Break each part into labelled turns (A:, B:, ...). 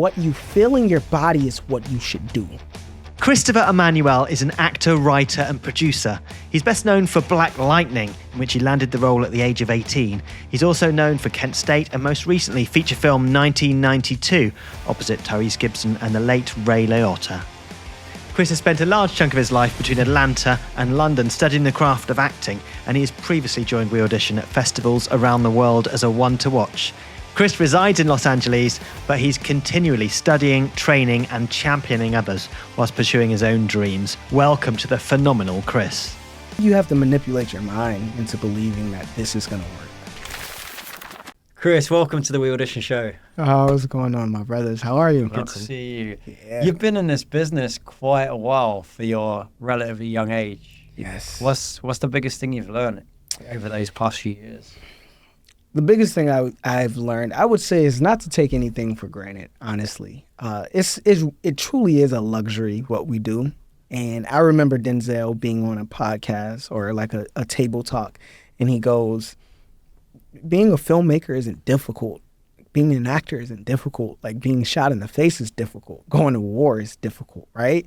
A: What you feel in your body is what you should do.
B: Christopher Ammanuel is an actor, writer and producer. He's best known for Black Lightning, in which he landed the role at the age of 18. He's also known for Kent State and most recently feature film 1992, opposite Tyrese Gibson and the late Ray Liotta. Chris has spent a large chunk of his life between Atlanta and London studying the craft of acting, and he has previously joined We Audition at festivals around the world as a one to watch. Chris resides in Los Angeles, but he's continually studying, training and championing others whilst pursuing his own dreams. Welcome to the phenomenal Chris.
A: You have to manipulate your mind into believing that this is going to work.
C: Chris, welcome to the We Audition show.
A: Oh, what's going on, my brothers? How are you?
C: Good to see you.
A: Yeah.
C: You've been in this business quite a while for your relatively young age.
A: Yes.
C: What's the biggest thing you've learned over those past few years?
A: The biggest thing I've learned, I would say, is not to take anything for granted, honestly. It truly is a luxury, what we do. And I remember Denzel being on a podcast or like a table talk, and he goes, being a filmmaker isn't difficult. Being an actor isn't difficult. Like being shot in the face is difficult. Going to war is difficult, right?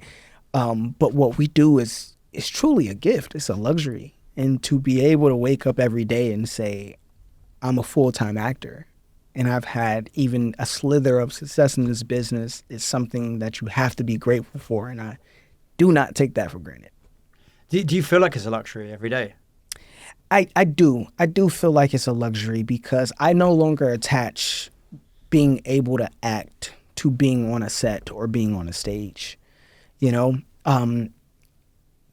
A: But what we do is truly a gift. It's a luxury. And to be able to wake up every day and say, I'm a full-time actor, and I've had even a slither of success in this business is something that you have to be grateful for, and I do not take that for granted.
C: Do you feel like it's a luxury every day?
A: I do. I do feel like it's a luxury because I no longer attach being able to act to being on a set or being on a stage. You know,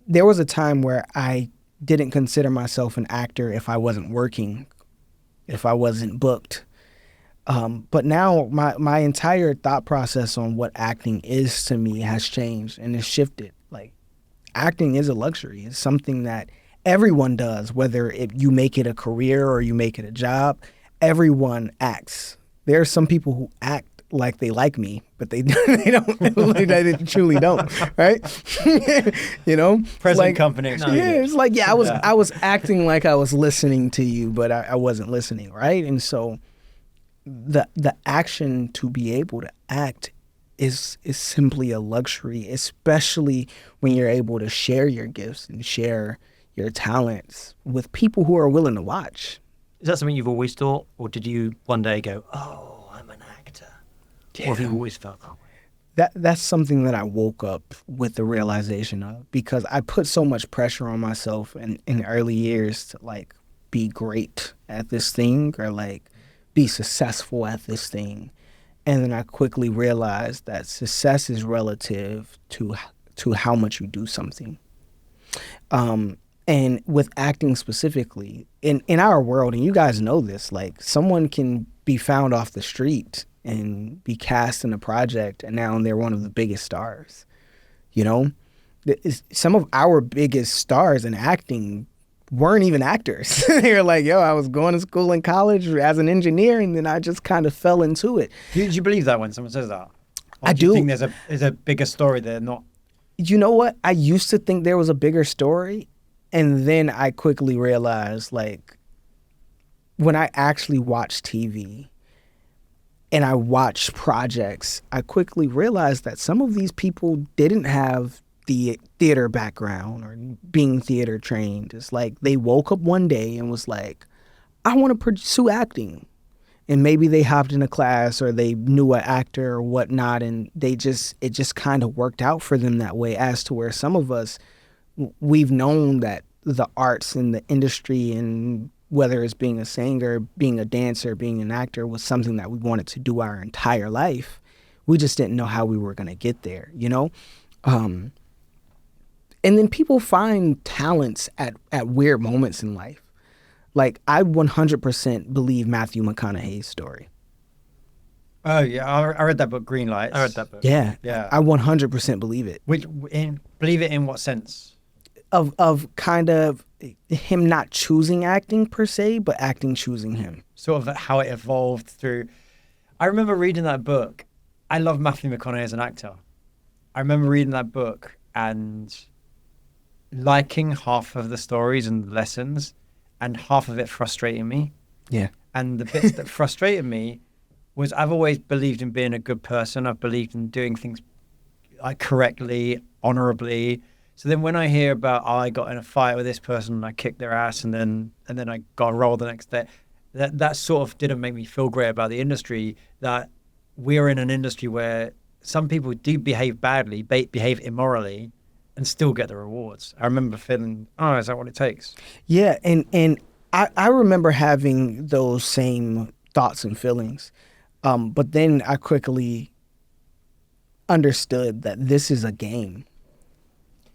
A: there was a time where I didn't consider myself an actor if I wasn't working, if I wasn't booked. But now my entire thought process on what acting is to me has changed and it's shifted. Like, acting is a luxury. It's something that everyone does, whether you make it a career or you make it a job. Everyone acts. There are some people who act like they like me, but they don't. They truly don't, right? You know,
C: Present company.
A: It's like I was acting like I was listening to you, but I wasn't listening, right? And so the action to be able to act is simply a luxury, especially when you're able to share your gifts and share your talents with people who are willing to watch.
B: Is that something you've always thought, or did you one day go, oh, I'm an actor? Yeah. Or have you always felt that way?
A: That's something that I woke up with the realization of, because I put so much pressure on myself in early years to like be great at this thing or like be successful at this thing. And then I quickly realized that success is relative to how much you do something. And with acting specifically, in our world, and you guys know this, like someone can be found off the street and be cast in a project, and now they're one of the biggest stars. You know, some of our biggest stars in acting weren't even actors. They were like, yo, I was going to school in college as an engineer, and then I just kind of fell into it.
C: Do you believe that when someone says that? Or
A: I
C: do. You
A: do.
C: think there's a bigger story they're not?
A: You know what? I used to think there was a bigger story, and then I quickly realized, like, when I actually watch TV and I watch projects, I quickly realized that some of these people didn't have the theater background or being theater trained. It's like they woke up one day and was like, I want to pursue acting. And maybe they hopped in a class or they knew an actor or whatnot, and it just kind of worked out for them that way, as to where some of us, we've known that the arts and the industry, and whether it's being a singer, being a dancer, being an actor, was something that we wanted to do our entire life. We just didn't know how we were going to get there, you know? And then people find talents at weird moments in life. Like, I 100% believe Matthew McConaughey's story.
C: Oh, yeah. I read that book, Green Lights.
B: I read that book.
A: Yeah.
C: Yeah.
A: I 100% believe it.
C: Believe it in what sense?
A: Of kind of him not choosing acting per se, but acting choosing him.
C: Sort of how it evolved through. I remember reading that book. I love Matthew McConaughey as an actor. I remember reading that book and liking half of the stories and the lessons, and half of it frustrating me.
A: Yeah.
C: And the bits that frustrated me was I've always believed in being a good person. I've believed in doing things like correctly, honorably. So then when I hear about, I got in a fight with this person and I kicked their ass and then I got a role the next day, that sort of didn't make me feel great about the industry, that we're in an industry where some people do behave badly, behave immorally, and still get the rewards. I remember feeling, oh, is that what it takes?
A: Yeah, and I remember having those same thoughts and feelings. But then I quickly understood that this is a game.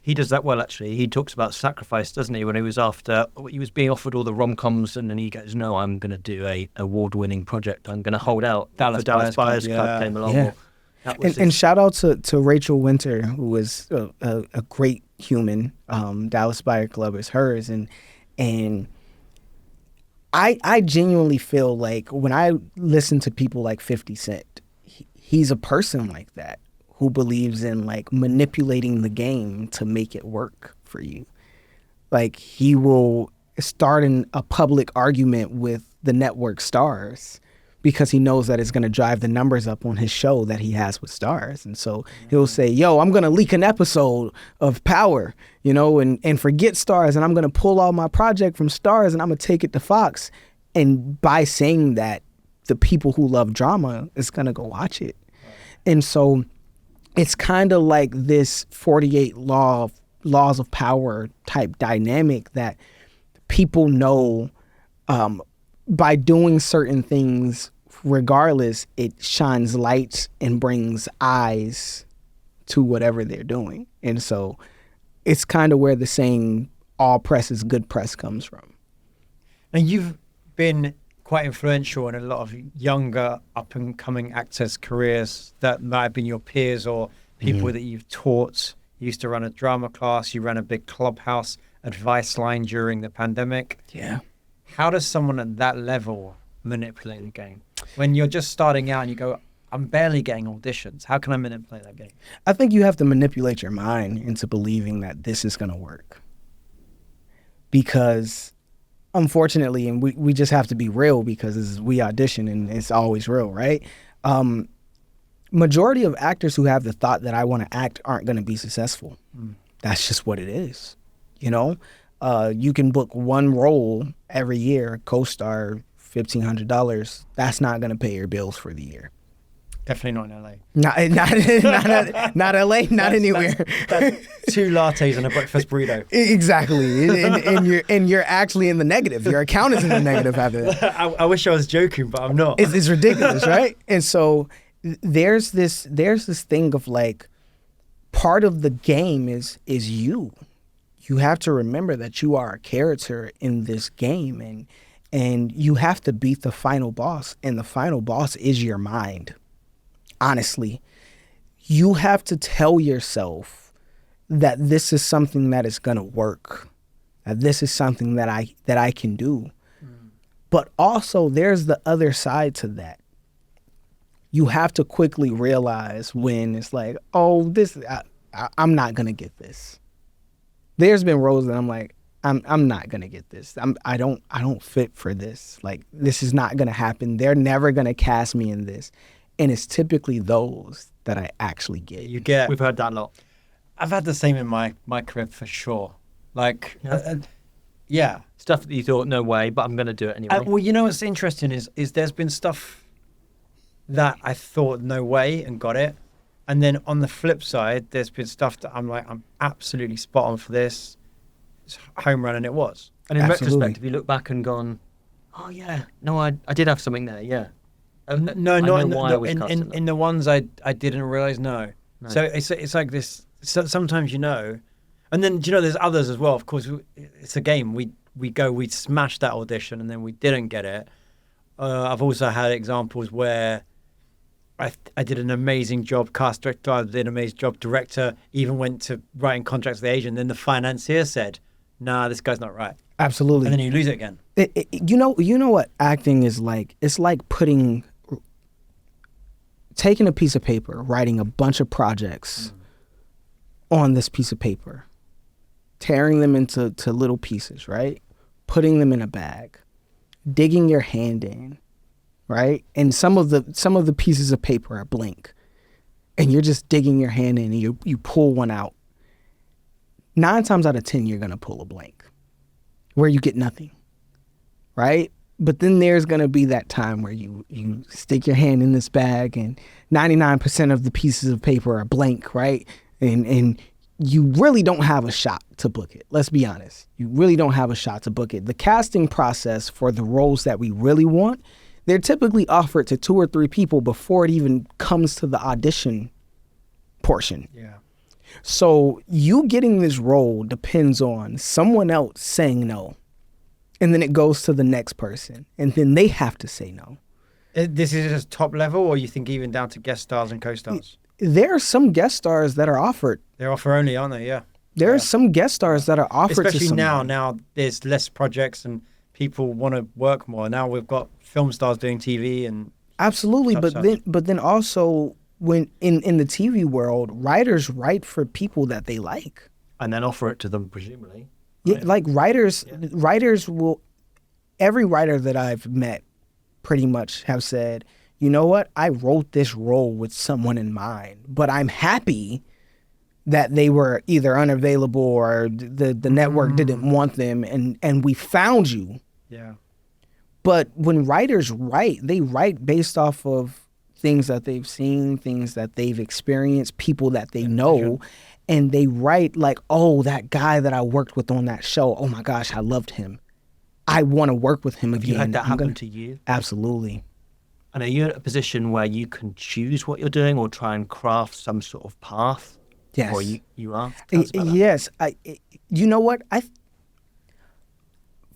D: He does that well, actually. He talks about sacrifice, doesn't he? When he was being offered all the rom-coms, and then he goes, "No, I'm going to do a award-winning project. I'm going to hold out."
C: Dallas Buyers Club
D: came along.
A: Yeah. And shout out to Rachel Winter, who is a great human. Dallas Buyers Club is hers, and I genuinely feel like when I listen to people like 50 Cent, he's a person like that, who believes in like manipulating the game to make it work for you. Like he will start in a public argument with the network stars because he knows that it's going to drive the numbers up on his show that he has with stars. And so he'll say, yo, I'm going to leak an episode of Power, and forget stars. And I'm going to pull all my project from stars and I'm going to take it to Fox. And by saying that, the people who love drama is going to go watch it. And so it's kind of like this 48 laws of power type dynamic that people know by doing certain things, regardless, it shines lights and brings eyes to whatever they're doing. And so it's kind of where the saying, all press is good press, comes from.
C: And you've been quite influential in a lot of younger up-and-coming actors' careers that might have been your peers or people that you've taught. You used to run a drama class. You ran a big Clubhouse advice line during the pandemic.
A: Yeah.
C: How does someone at that level manipulate the game? When you're just starting out and you go, I'm barely getting auditions. How can I manipulate that game?
A: I think you have to manipulate your mind into believing that this is going to work. Because unfortunately, and we just have to be real because we audition and it's always real, right? Majority of actors who have the thought that I want to act aren't going to be successful. That's just what it is. You can book one role every year, co-star, $1,500. That's not going to pay your bills for the year.
C: Definitely not in LA.
A: Not LA, not anywhere.
C: That's 2 lattes and a breakfast burrito.
A: Exactly, and you're actually in the negative. Your account is in the negative after that.
C: I wish I was joking, but I'm not.
A: It's ridiculous, right? And so there's this thing of like, part of the game is you. You have to remember that you are a character in this game, and you have to beat the final boss, and the final boss is your mind. Honestly, you have to tell yourself that this is something that is going to work, that this is something that I can do. But also there's the other side to that. You have to quickly realize when it's like, oh, I'm not going to get this. There's been roles that I'm like, I'm not going to get this. I don't fit for this. Like, this is not going to happen. They're never going to cast me in this. And it's typically those that I actually get.
D: We've heard that a lot.
C: I've had the same in my career for sure. Like,
D: yeah. Stuff that you thought, no way, but I'm going to do it anyway.
C: Well, what's interesting is there's been stuff that I thought, no way, and got it. And then on the flip side, there's been stuff that I'm like, I'm absolutely spot on for this. It's home run, and it was.
D: And in
A: Absolutely.
D: retrospect, have you looked back and gone, oh, yeah, no, I did have something there, yeah.
C: No, not in the ones I didn't realize. No. So it's like this. So sometimes and then there's others as well. Of course, it's a game. We smashed that audition and then we didn't get it. I've also had examples where I did an amazing job, cast director. I did an amazing job, director. Even went to writing contracts with the agent. Then the financier said, "Nah, this guy's not right."
A: Absolutely.
C: And then you lose it again.
A: You know what acting is like? It's like taking a piece of paper, writing a bunch of projects on this piece of paper, tearing them into little pieces, right? Putting them in a bag, digging your hand in, right? And some of the pieces of paper are blank, and you're just digging your hand in and you pull one out. 9 times out of 10, you're gonna pull a blank where you get nothing, right? But then there's gonna be that time where you stick your hand in this bag and 99% of the pieces of paper are blank, right? And you really don't have a shot to book it. Let's be honest. You really don't have a shot to book it. The casting process for the roles that we really want, they're typically offered to 2 or 3 people before it even comes to the audition portion.
C: Yeah.
A: So you getting this role depends on someone else saying no. And then it goes to the next person. And then they have to say no.
C: This is just top level, or you think even down to guest stars and co-stars?
A: There are some guest stars that are offered.
C: They're offer only, aren't they? Yeah.
A: There are some guest stars that are offered
C: Especially
A: to someone.
C: now there's less projects and people want to work more. Now we've got film stars doing TV and
A: Absolutely,
C: such.
A: but then also when in the TV world, writers write for people that they like.
D: And then offer it to them, presumably.
A: Yeah, like writers will, every writer that I've met pretty much have said, you know what, I wrote this role with someone in mind, but I'm happy that they were either unavailable or the network didn't want them, and we found you.
C: Yeah.
A: But when writers write, they write based off of things that they've seen, things that they've experienced, people that they know. And they write like, oh, that guy that I worked with on that show, oh my gosh, I loved him. I want to work with him again.
D: You had that happen to you?
A: Absolutely.
D: And are you in a position where you can choose what you're doing or try and craft some sort of path?
A: Yes.
D: Or you are? Tell us about that.
A: Yes. You know what?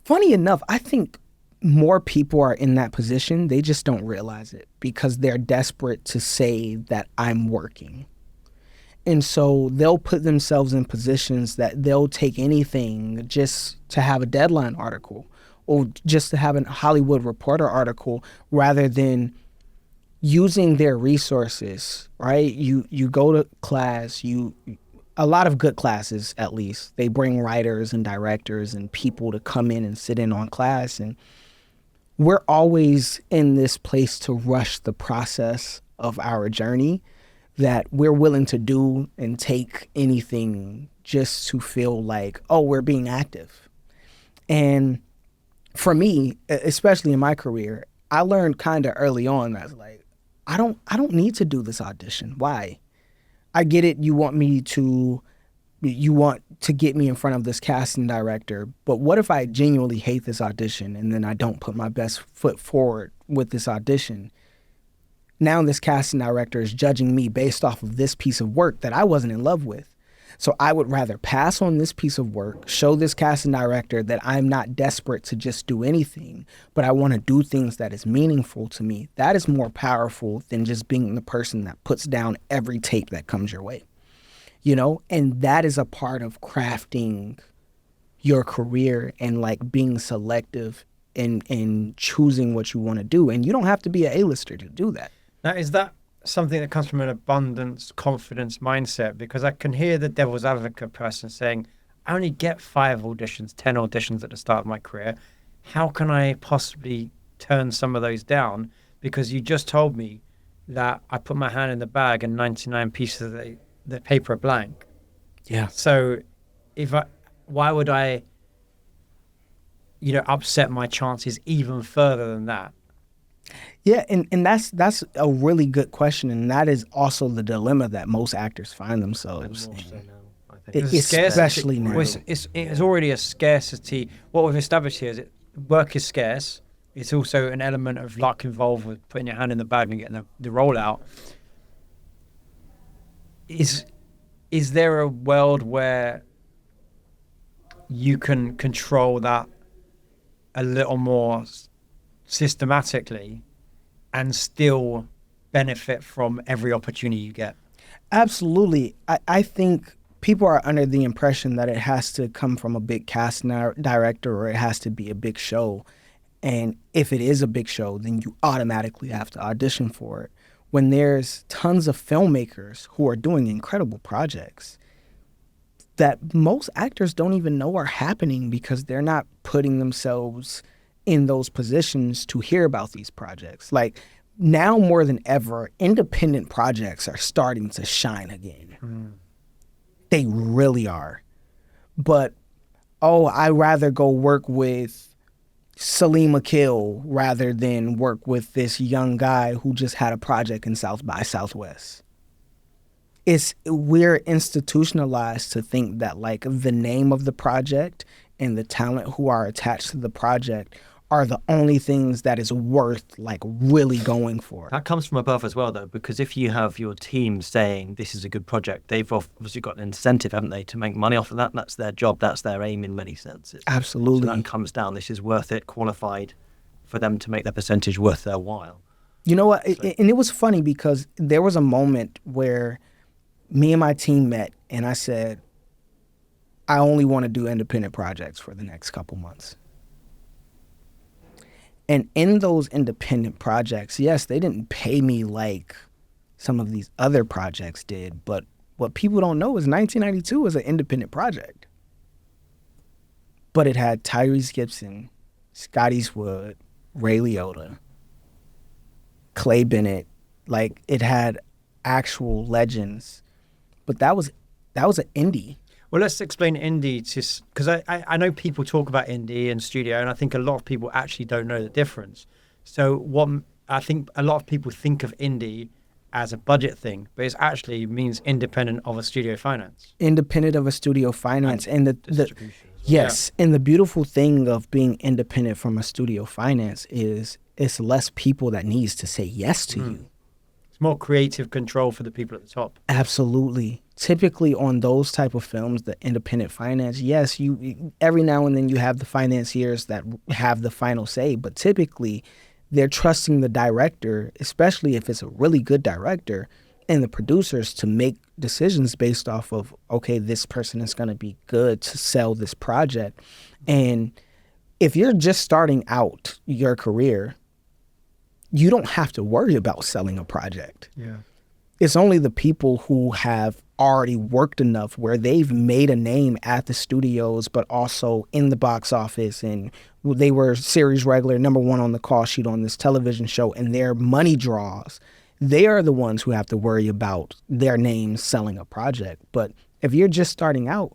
A: Funny enough, I think more people are in that position. They just don't realize it because they're desperate to say that I'm working. And so they'll put themselves in positions that they'll take anything just to have a deadline article or just to have a Hollywood Reporter article rather than using their resources, right? You go to class, a lot of good classes at least, they bring writers and directors and people to come in and sit in on class. And we're always in this place to rush the process of our journey that we're willing to do and take anything just to feel like, oh, we're being active. And for me, especially in my career, I learned kind of early on that like, I don't need to do this audition. Why? I get it. You want to get me in front of this casting director, but what if I genuinely hate this audition and then I don't put my best foot forward with this audition? Now this casting director is judging me based off of this piece of work that I wasn't in love with. So I would rather pass on this piece of work, show this casting director that I'm not desperate to just do anything, but I want to do things that is meaningful to me. That is more powerful than just being the person that puts down every tape that comes your way. You know, and that is a part of crafting your career and like being selective in choosing what you want to do. And you don't have to be an A-lister to do that.
C: Now, is that something that comes from an abundance, confidence mindset? Because I can hear the devil's advocate person saying, I only get 5 auditions, 10 auditions at the start of my career. How can I possibly turn some of those down? Because you just told me that I put my hand in the bag and 99 pieces of the paper are blank.
A: Yeah.
C: So why would I, upset my chances even further than that?
A: Yeah, and that's a really good question, and that is also the dilemma that most actors find themselves
D: More
A: in.
D: so now, I think.
A: Especially now.
C: It's already a scarcity. What we've established here is that work is scarce. It's also an element of luck involved with putting your hand in the bag and getting the roll out. Is there a world where you can control that a little more systematically and still benefit from every opportunity you get?
A: Absolutely. I think people are under the impression that it has to come from a big casting director or it has to be a big show. And if it is a big show, then you automatically have to audition for it. When there's tons of filmmakers who are doing incredible projects that most actors don't even know are happening because they're not putting themselves in those positions to hear about these projects. Like now more than ever, independent projects are starting to shine again. They really are. But, I'd rather go work with Salim Akil rather than work with this young guy who just had a project in South by Southwest. We're institutionalized to think that like the name of the project and the talent who are attached to the project are the only things that is worth like really going for.
D: That comes from above as well, though, because if you have your team saying this is a good project, they've obviously got an incentive, haven't they, to make money off of that. That's their job. That's their aim in many senses.
A: Absolutely.
D: So that comes down. This is worth it, qualified for them to make their percentage worth their while.
A: You know what? And it was funny because there was a moment where me and my team met and I said, I only want to do independent projects for the next couple months. And in those independent projects, yes, they didn't pay me like some of these other projects did, but what people don't know is 1992 was an independent project. But it had Tyrese Gibson, Scott Eastwood, Ray Liotta, Clay Bennett. Like it had actual legends. But that was an indie.
C: Well, let's explain indie because I know people talk about indie and studio, and I think a lot of people actually don't know the difference. So what I think a lot of people think of indie as a budget thing, but it actually means independent of a studio finance.
A: Independent of a studio finance. And the
C: distribution as well.
A: yes, and the beautiful thing of being independent from a studio finance is it's less people that needs to say yes to you.
C: It's more creative control for the people at the top.
A: Absolutely. Typically on those type of films, the independent finance, yes, you every now and then you have the financiers that have the final say, but typically they're trusting the director, especially if it's a really good director, and the producers to make decisions based off of, okay, this person is going to be good to sell this project. And if you're just starting out your career, you don't have to worry about selling a project.
C: Yeah.
A: It's only the people who have already worked enough where they've made a name at the studios, but also in the box office, and they were series regular, #1 on the call sheet on this television show, and their money draws. They are the ones who have to worry about their names selling a project. But if you're just starting out,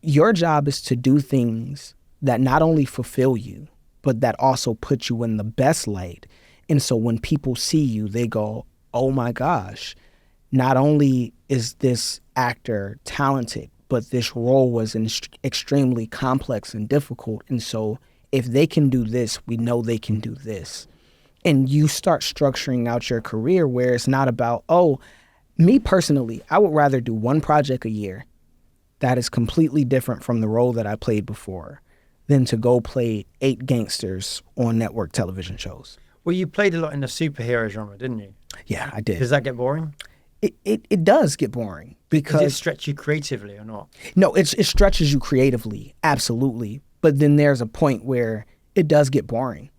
A: your job is to do things that not only fulfill you, but that also put you in the best light. And so when people see you, they go, oh my gosh, not only is this actor talented, but this role was extremely complex and difficult. And so if they can do this, we know they can do this. And you start structuring out your career where it's not about, me personally, I would rather do one project a year that is completely different from the role that I played before than to go play 8 gangsters on network television shows.
C: Well, you played a lot in the superhero genre, didn't you?
A: Yeah, I did.
C: Does that get boring?
A: It does get boring because
C: Does it stretch you creatively or not?
A: No, it stretches you creatively, absolutely. But then there's a point where it does get boring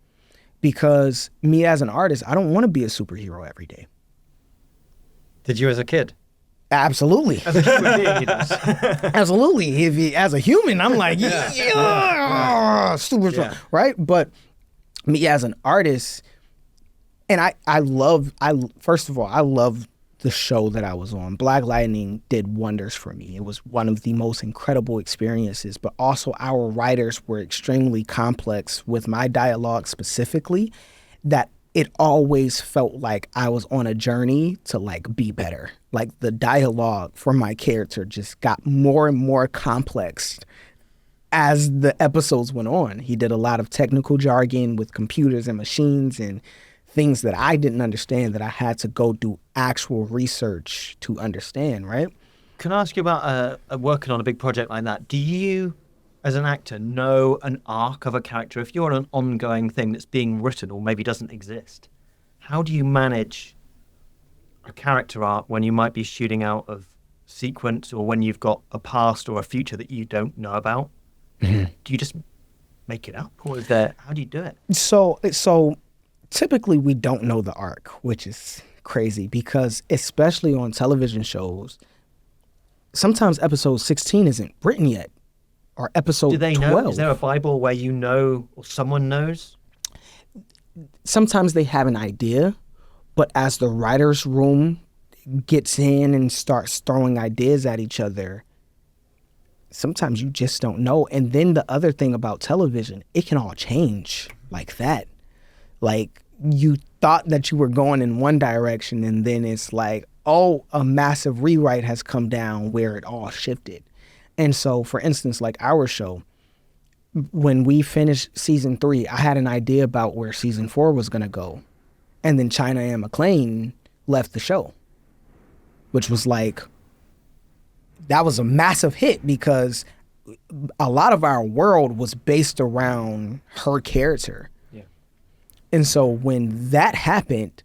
A: because me as an artist, I don't want to be a superhero every day.
C: Did you as a kid?
A: Absolutely.
C: As a human being, he does.
A: Absolutely. As a human, I'm like, yeah, super strong, right? But me as an artist, and first of all, I love the show that I was on. Black Lightning did wonders for me. It was one of the most incredible experiences, but also our writers were extremely complex with my dialogue specifically, that it always felt like I was on a journey to like be better. Like the dialogue for my character just got more and more complex as the episodes went on. He did a lot of technical jargon with computers and machines and things that I didn't understand that I had to go do actual research to understand, right?
D: Can I ask you about working on a big project like that? Do you, as an actor, know an arc of a character? If you're on an ongoing thing that's being written or maybe doesn't exist, how do you manage a character arc when you might be shooting out of sequence or when you've got a past or a future that you don't know about? Mm-hmm. Do you just make it up, or how do you do it? So
A: typically we don't know the arc, which is crazy because especially on television shows, sometimes episode 16 isn't written yet, or episode
D: Do they
A: 12.
D: know? Is there a Bible where you know or someone knows?
A: Sometimes they have an idea, but as the writer's room gets in and starts throwing ideas at each other, sometimes you just don't know. And then the other thing about television, it can all change like that. Like, you thought that you were going in one direction, and then it's like, oh, a massive rewrite has come down where it all shifted. And so, for instance, like our show, when we finished season 3, I had an idea about where season 4 was going to go. And then China and McClain left the show, which was like, that was a massive hit because a lot of our world was based around her character.
C: Yeah.
A: And so when that happened,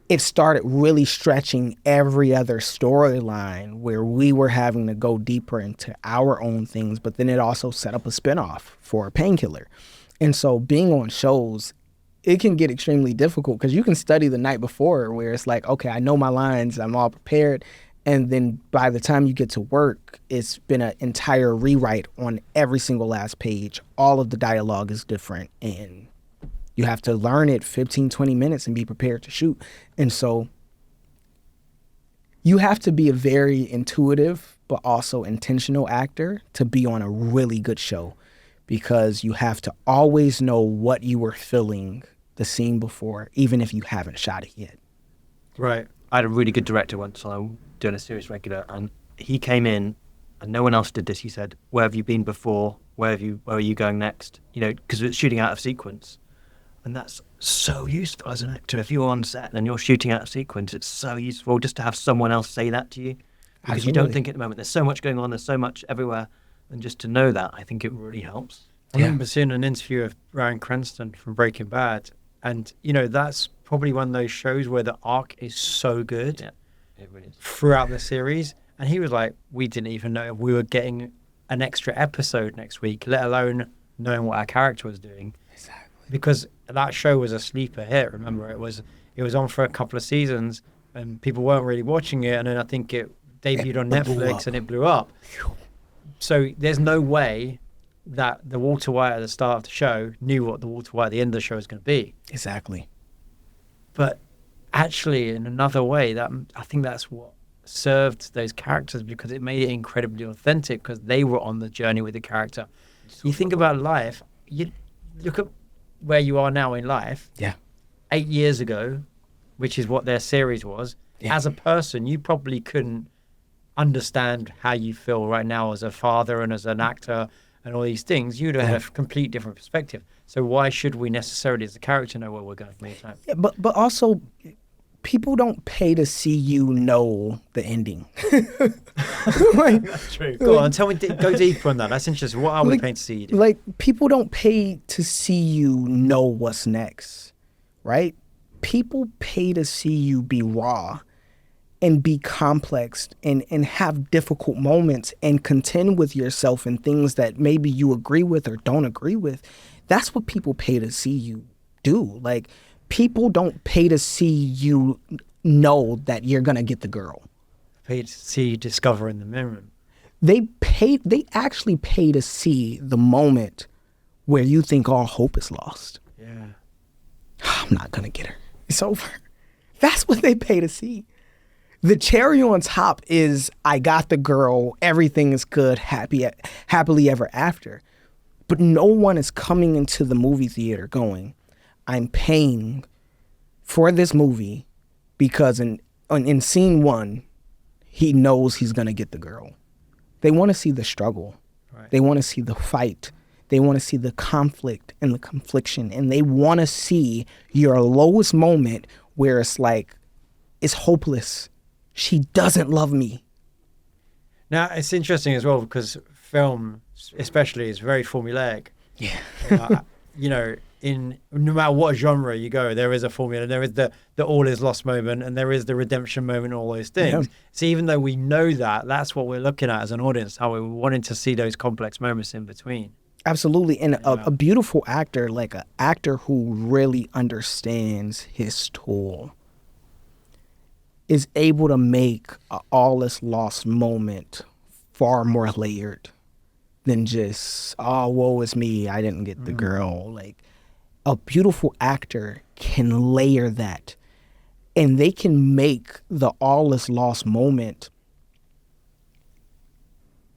A: it started really stretching every other storyline where we were having to go deeper into our own things, but then it also set up a spinoff for Painkiller. And so being on shows, it can get extremely difficult because you can study the night before where it's like, okay, I know my lines, I'm all prepared. And then by the time you get to work, it's been an entire rewrite on every single last page. All of the dialogue is different, and you have to learn it 15, 20 minutes and be prepared to shoot. And so you have to be a very intuitive but also intentional actor to be on a really good show, because you have to always know what you were feeling the scene before, even if you haven't shot it yet.
C: Right.
D: I had a really good director once. I was doing a series regular, and he came in, and no one else did this. He said, "Where have you been before? Where are you going next?" You know, because it's shooting out of sequence, and that's so useful as an actor. If you're on set and you're shooting out of sequence, it's so useful just to have someone else say that to you, because you don't
A: Absolutely.
D: think at the moment there's so much going on, there's so much everywhere, and just to know that, I think it really helps.
C: I remember seeing an interview of Bryan Cranston from Breaking Bad, and that's probably one of those shows where the arc is so good
D: It really is.
C: throughout the series. And he was like, we didn't even know if we were getting an extra episode next week, let alone knowing what our character was doing.
A: Exactly.
C: Because that show was a sleeper hit. Remember, it was on for a couple of seasons and people weren't really watching it, and then I think it debuted on Netflix and it blew up. So there's no way that the Walter White at the start of the show knew what the Walter White at the end of the show was going to be.
A: Exactly.
C: But actually, in another way, that I think that's what served those characters, because it made it incredibly authentic, because they were on the journey with the character. You think about life, you look at where you are now in life.
A: Yeah.
C: 8 years ago, which is what their series was, as a person, you probably couldn't understand how you feel right now as a father and as an actor and all these things. You'd have had a complete different perspective. So why should we necessarily, as a character, know where we're going from each time?
A: Yeah, but also, people don't pay to see you know the ending.
C: That's true. Go on, tell me, go deeper on that. That's interesting. What are we paying to see you do?
A: Like, people don't pay to see you know what's next, right? People pay to see you be raw and be complex and have difficult moments and contend with yourself and things that maybe you agree with or don't agree with. That's what people pay to see you do. Like, people don't pay to see you know that you're going to get the girl.
C: Pay to see you discover in the mirror.
A: They actually pay to see the moment where you think all hope is lost.
C: Yeah.
A: I'm not going to get her. It's over. That's what they pay to see. The cherry on top is, I got the girl, everything is good, happily ever after. But no one is coming into the movie theater going, I'm paying for this movie because in scene 1, he knows he's going to get the girl. They want to see the struggle.
C: Right.
A: They want to see the fight. They want to see the conflict and the confliction. And they want to see your lowest moment where it's like, it's hopeless. She doesn't love me.
C: Now, it's interesting as well, because film, especially, is very formulaic.
A: Yeah.
C: In no matter what genre you go, there is a formula. There is the all is lost moment, and there is the redemption moment, all those things.
A: Yeah.
C: So even though we know that, that's what we're looking at as an audience, how we're wanting to see those complex moments in between.
A: Absolutely. And a beautiful actor, like an actor who really understands his tool, is able to make a all is lost moment far more layered, than just, oh, woe is me, I didn't get the girl. Like, a beautiful actor can layer that, and they can make the all is lost moment.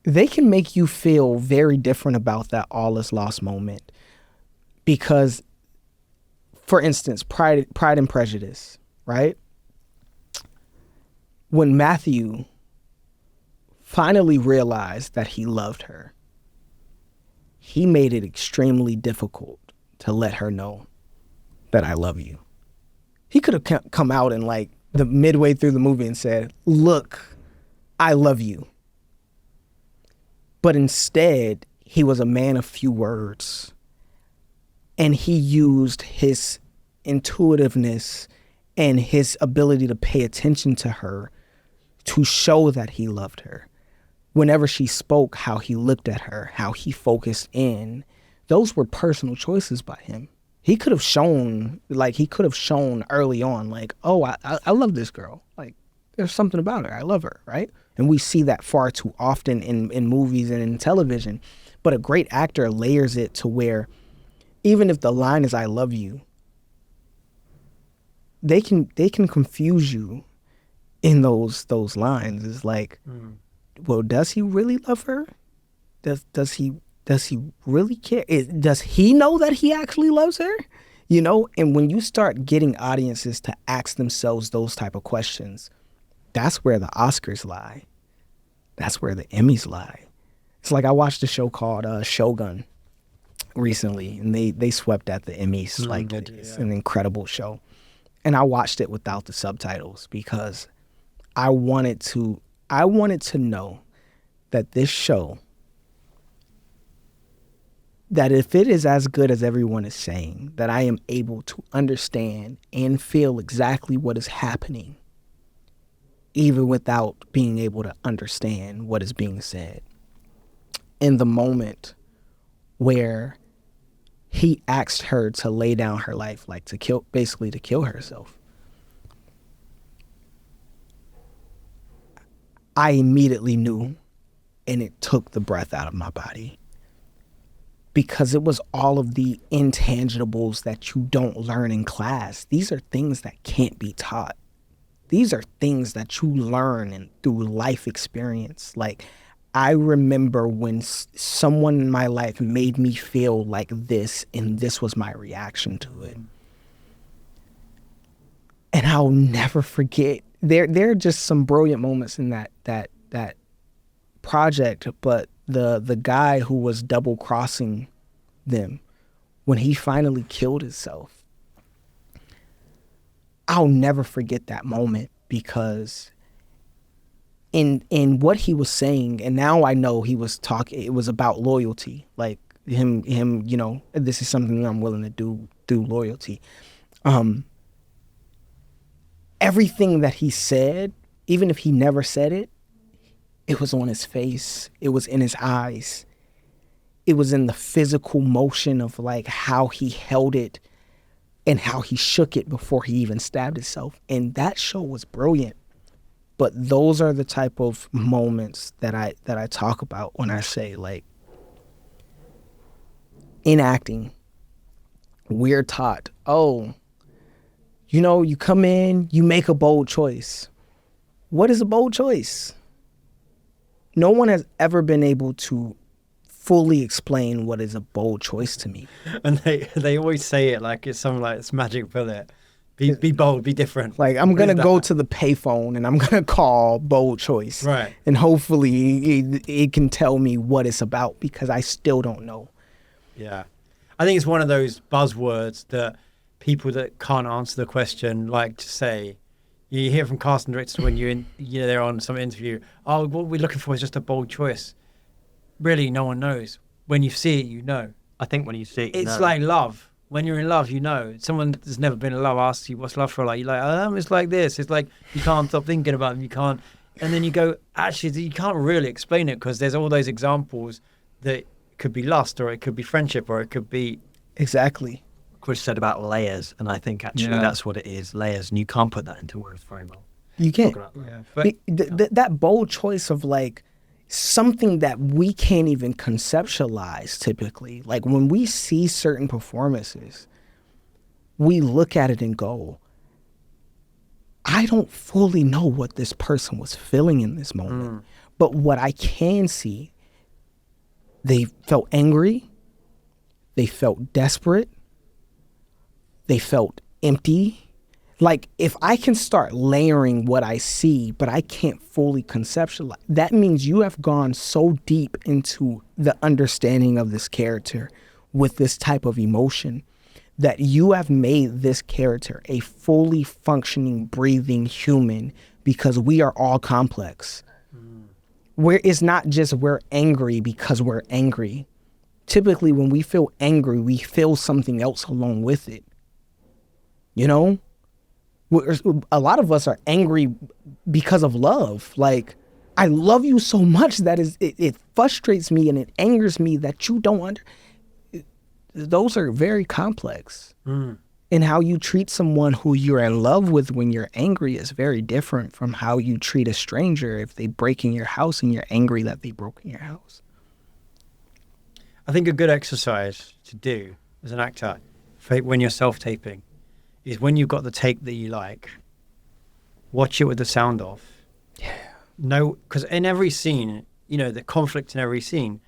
A: They can make you feel very different about that all is lost moment. Because, for instance, Pride and Prejudice, right? When Matthew finally realized that he loved her, he made it extremely difficult to let her know that I love you. He could have come out and like the midway through the movie and said, look, I love you. But instead, he was a man of few words. And he used his intuitiveness and his ability to pay attention to her to show that he loved her. Whenever she spoke, how he looked at her, how he focused in, those were personal choices by him. He could have shown early on, like, oh, I love this girl. Like, there's something about her. I love her, right? And we see that far too often in movies and in television. But a great actor layers it to where even if the line is I love you, they can confuse you in those lines. It's like, well, does he really love her? Does he really care? Does he know that he actually loves her? You know, and when you start getting audiences to ask themselves those type of questions, that's where the Oscars lie. That's where the Emmys lie. It's like I watched a show called Shogun recently, and they swept at the Emmys. It's an incredible show. And I watched it without the subtitles because I wanted to know that this show, that if it is as good as everyone is saying, that I am able to understand and feel exactly what is happening, even without being able to understand what is being said. In the moment where he asked her to lay down her life, like to kill herself, I immediately knew, and it took the breath out of my body. Because it was all of the intangibles that you don't learn in class. These are things that can't be taught. These are things that you learn and through life experience. Like, I remember when someone in my life made me feel like this, and this was my reaction to it. And I'll never forget. There are just some brilliant moments in that project, but the guy who was double crossing them when he finally killed himself, I'll never forget that moment, because in what he was saying, and now I know he was talking, it was about loyalty, like him, you know, this is something that I'm willing to do through loyalty. Everything that he said, even if he never said it, it was on his face, it was in his eyes, it was in the physical motion of like how he held it and how he shook it before he even stabbed himself. And that show was brilliant. But those are the type of moments that I talk about when I say, like, in acting, we're taught, oh, you know, you come in, you make a bold choice. What is a bold choice? No one has ever been able to fully explain what is a bold choice to me.
C: And they always say it like it's something like it's magic bullet. Be bold, be different.
A: Like, I'm going to go to the payphone and I'm going to call bold choice.
C: Right.
A: And hopefully it can tell me what it's about, because I still don't know. Yeah.
C: I think it's one of those buzzwords that people that can't answer the question like to say. You hear from casting directors when they're on some interview, oh, what we're looking for is just a bold choice. Really, no one knows. When you see it, you know.
D: I think when you see it,
C: it's like love. When you're in love, you know. Someone that's never been in love asks you, what's love for like? You're like, oh, it's like this. It's like you can't stop thinking about them. You can't. And then you go, actually, you can't really explain it, because there's all those examples that could be lust, or it could be friendship, or it could be...
A: Exactly.
D: Chris said about layers, and I think actually that's what it is, layers, and you can't put that into words very well.
A: You can't.
C: Yeah, but
A: that bold choice of, like, something that we can't even conceptualize typically. Like when we see certain performances, we look at it and go, I don't fully know what this person was feeling in this moment. But what I can see, they felt angry, they felt desperate, they felt empty. Like, if I can start layering what I see, but I can't fully conceptualize, that means you have gone so deep into the understanding of this character with this type of emotion that you have made this character a fully functioning, breathing human, because we are all complex. Where it's not just we're angry because we're angry. Typically, when we feel angry, we feel something else along with it. You know? A lot of us are angry because of love. Like, I love you so much that it frustrates me and it angers me that you don't those are very complex. And how you treat someone who you're in love with when you're angry is very different from how you treat a stranger if they break in your house and you're angry that they broke in your house.
C: I think a good exercise to do as an actor when you're self-taping is when you've got the take that you like, watch it with the sound off.
A: Yeah.
C: No, because in every scene, you know, the conflict in every scene,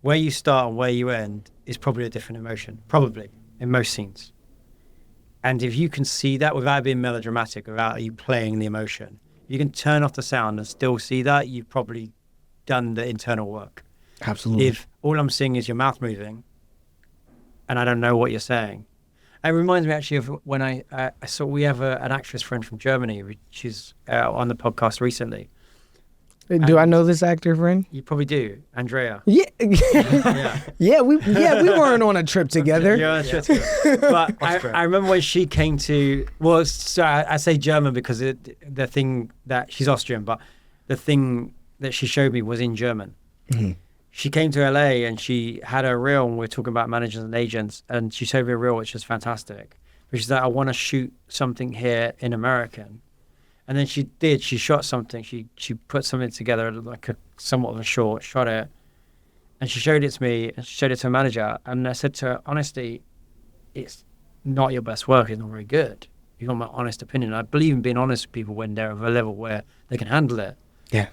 C: where you start and where you end is probably a different emotion, probably, in most scenes. And if you can see that without being melodramatic, without you playing the emotion, you can turn off the sound and still see that, you've probably done the internal work.
A: Absolutely.
C: If all I'm seeing is your mouth moving and I don't know what you're saying. It reminds me actually of when I saw, we have an actress friend from Germany. She's on the podcast recently.
A: Do I know this actor friend?
C: You probably do, Andrea.
A: Yeah.
C: Yeah.
A: we weren't on a trip together.
C: You're on a trip together. But I remember when she came to, well, sorry, I say German because the thing that, she's Austrian, but the thing that she showed me was in German. Mm-hmm. She came to LA and she had a reel, and we were talking about managers and agents, and she showed me a reel, which was fantastic. But she's like, I want to shoot something here in American. And then she shot something. She put something together, like somewhat of a short, shot it. And she showed it to me, and she showed it to her manager. And I said to her, honestly, it's not your best work. It's not very good. You got my honest opinion. I believe in being honest with people when they're of a level where they can handle it.
A: Yeah.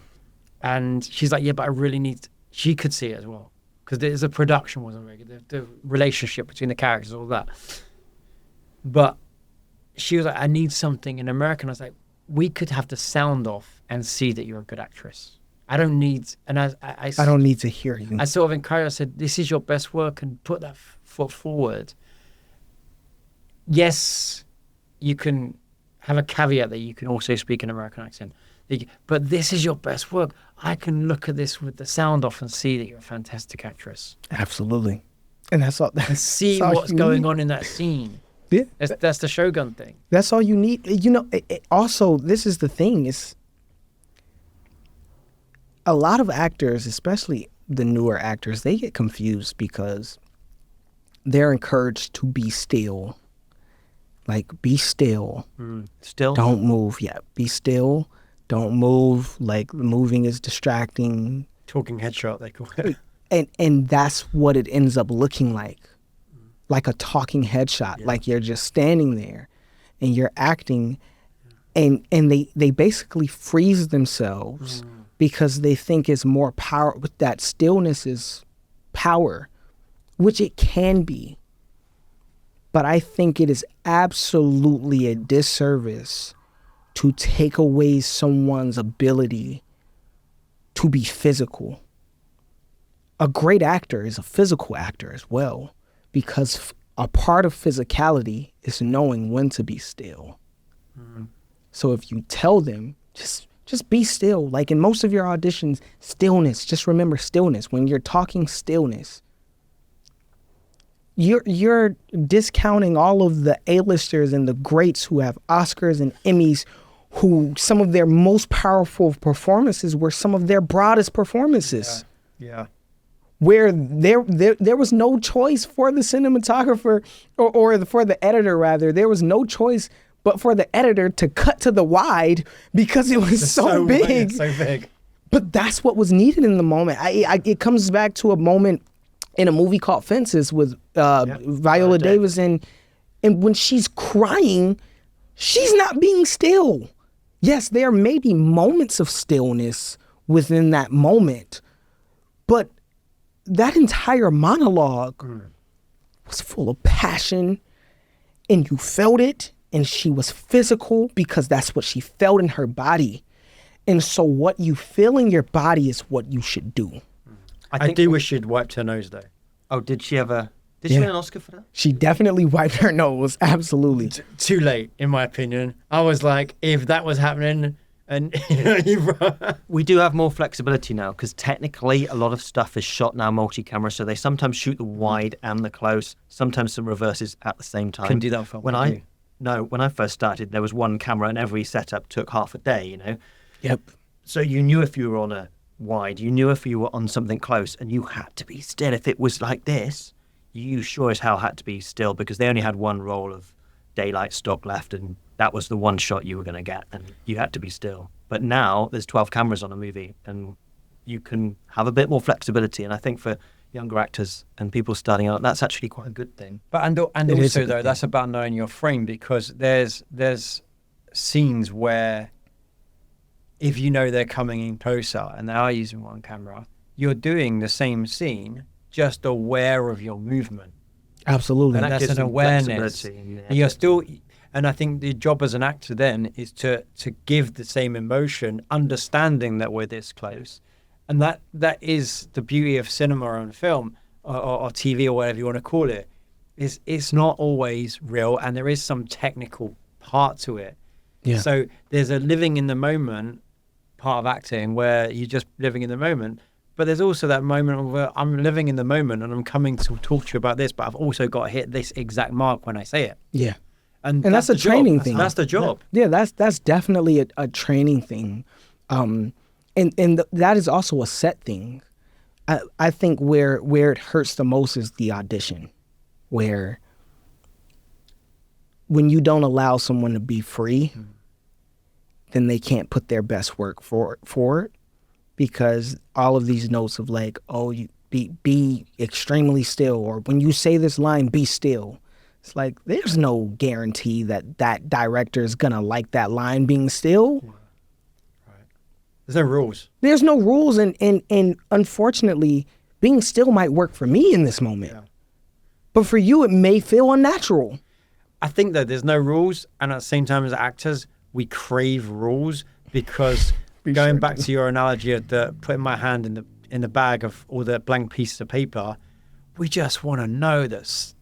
C: And she's like, yeah, but I really need, she could see it as well. Because the production wasn't very good. The relationship between the characters, all that. But she was like, I need something in American. I was like, we could have the sound off and see that you're a good actress. I don't need, and I
A: don't need to hear you.
C: I sort of encouraged, I said, this is your best work, and put that foot forward. Yes, you can have a caveat that you can also speak an American accent, but this is your best work. I can look at this with the sound off and see that you're a fantastic actress.
A: Absolutely. And that's all.
C: And see what's going on in that scene.
A: Yeah,
C: that's the Shogun thing.
A: That's all you need. You know, also, this is the thing, is a lot of actors, especially the newer actors, they get confused because they're encouraged to be still. Like, be still.
C: Still?
A: Don't move. Yeah, be still. Don't move. Like, moving is distracting.
C: Talking headshot, they call it.
A: And that's what it ends up looking like. Like a talking headshot, like you're just standing there and you're acting, and they basically freeze themselves because they think it's more power, but that stillness is power, which it can be. But I think it is absolutely a disservice to take away someone's ability to be physical. A great actor is a physical actor as well. Because a part of physicality is knowing when to be still. So if you tell them, just be still. Like in most of your auditions, stillness. Just remember stillness. When you're talking stillness, you're discounting all of the A-listers and the greats who have Oscars and Emmys, who some of their most powerful performances were some of their broadest performances.
C: Yeah.
A: Where there was no choice for the cinematographer or for the editor, rather. There was no choice but for the editor to cut to the wide because it was so big.
C: So big.
A: But that's what was needed in the moment. It comes back to a moment in a movie called Fences with Viola Davis, and when she's crying, she's not being still. Yes, there may be moments of stillness within that moment, but that entire monologue was full of passion, and you felt it, and she was physical because that's what she felt in her body. And so what you feel in your body is what you should do.
C: I do wish she'd wiped her nose, though.
D: Oh, did she ever? Did she win an Oscar for that?
A: She definitely wiped her nose, absolutely.
C: Too late, in my opinion. I was like, if that was happening, and
D: we do have more flexibility now because technically a lot of stuff is shot now multi-camera, so they sometimes shoot the wide and the close, sometimes some reverses at the same time.
C: Can do that film.
D: When I first started, there was one camera and every setup took half a day, you know.
A: Yep.
D: So you knew if you were on a wide, you knew if you were on something close, and you had to be still. If it was like this, you sure as hell had to be still because they only had one roll of daylight stock left, and that was the one shot you were going to get, and you had to be still. But now there's 12 cameras on a movie, and you can have a bit more flexibility. And I think for younger actors and people starting out, that's actually quite a good thing.
C: But and also though, that's about knowing your frame, because there's scenes where if you know they're coming in closer and they are using one camera, you're doing the same scene, just aware of your movement.
A: Absolutely.
C: And that's an awareness. And you're still, and I think the job as an actor then is to give the same emotion, understanding that we're this close. And that is the beauty of cinema and film or TV or whatever you want to call it. It's not always real, and there is some technical part to it.
A: Yeah.
C: So there's a living in the moment part of acting where you're just living in the moment, but there's also that moment where I'm living in the moment and I'm coming to talk to you about this, but I've also got to hit this exact mark when I say it.
A: Yeah.
C: And
A: that's a training thing.
C: That's the job.
A: Yeah, that's definitely a training thing. And that is also a set thing. I think where it hurts the most is the audition, where when you don't allow someone to be free, then they can't put their best work forward, because all of these notes of like, oh, you be extremely still, or when you say this line, be still. It's like, there's no guarantee that director is gonna like that line being still.
C: Right. There's no rules.
A: There's no rules, and unfortunately, being still might work for me in this moment.
C: Yeah.
A: But for you, it may feel unnatural.
C: I think that there's no rules, and at the same time as actors, we crave rules, because going back to your analogy of putting my hand in the bag of all the blank pieces of paper, we just want to know that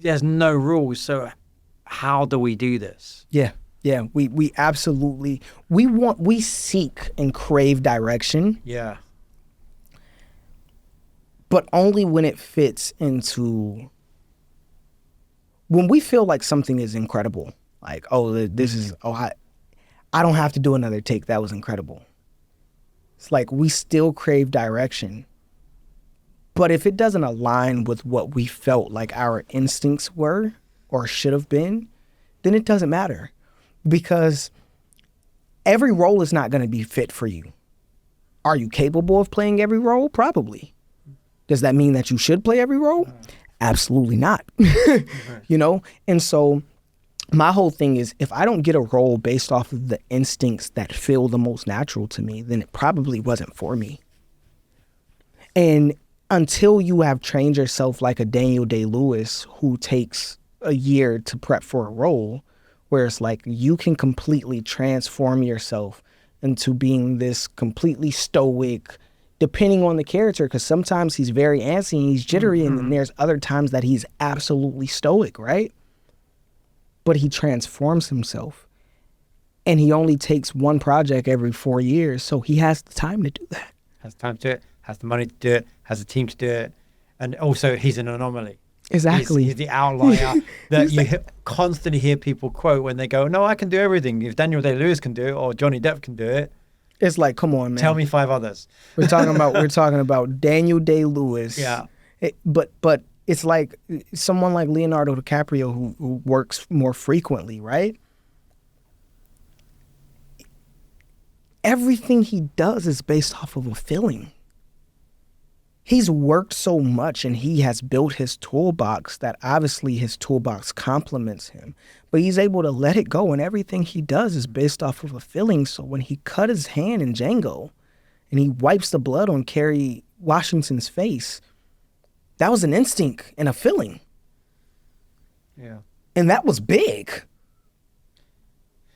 C: there's no rules. So how do we do this?
A: Yeah. We absolutely, we seek and crave direction.
C: Yeah.
A: But only when it fits into, when we feel like something is incredible. Like, oh, this is, I don't have to do another take. That was incredible. It's like we still crave direction. But if it doesn't align with what we felt like our instincts were or should have been, then it doesn't matter. Because every role is not going to be fit for you. Are you capable of playing every role? Probably. Does that mean that you should play every role? Absolutely not. You know? And so my whole thing is, if I don't get a role based off of the instincts that feel the most natural to me, then it probably wasn't for me. And until you have trained yourself like a Daniel Day-Lewis, who takes a year to prep for a role, where it's like you can completely transform yourself into being this completely stoic, depending on the character, because sometimes he's very antsy and he's jittery, and then there's other times that he's absolutely stoic, right? But he transforms himself, and he only takes one project every 4 years, so he has the time to do that.
C: Has time to do it, has the money to do it, has the team to do it, and also he's an anomaly.
A: Exactly.
C: He's the outlier that you constantly hear people quote when they go, no, I can do everything. If Daniel Day-Lewis can do it, or Johnny Depp can do it,
A: it's like, come on, man.
C: Tell me 5 others.
A: We're talking about Daniel Day-Lewis.
C: Yeah.
A: But it's like someone like Leonardo DiCaprio who works more frequently, right? everything he does is based off of a feeling. He's worked so much and he has built his toolbox that obviously his toolbox complements him, but he's able to let it go, and everything he does is based off of a feeling. So when he cut his hand in Django and he wipes the blood on Kerry Washington's face, that was an instinct and a feeling.
C: Yeah.
A: And that was big.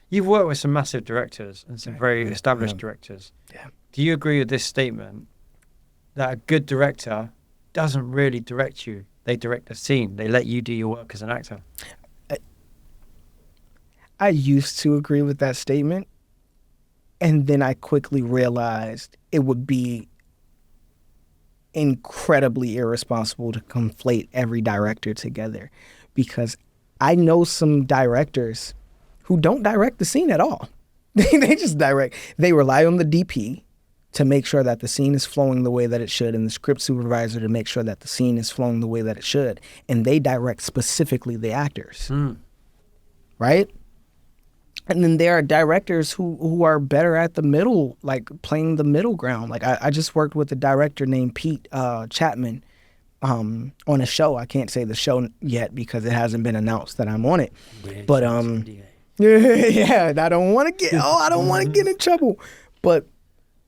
C: You've worked with some massive directors and some very established directors.
A: Yeah.
C: Do you agree with this statement that a good director doesn't really direct you? They direct the scene. They let you do your work as an actor.
A: I used to agree with that statement, and then I quickly realized it would be incredibly irresponsible to conflate every director together, because I know some directors who don't direct the scene at all. They just direct. They rely on the DP to make sure that the scene is flowing the way that it should, and the script supervisor to make sure that the scene is flowing the way that it should. And they direct specifically the actors, right? And then there are directors who are better at the middle, like playing the middle ground. Like I just worked with a director named Pete Chapman on a show. I can't say the show yet because it hasn't been announced that I'm on it. But yeah, I don't want to get in trouble. But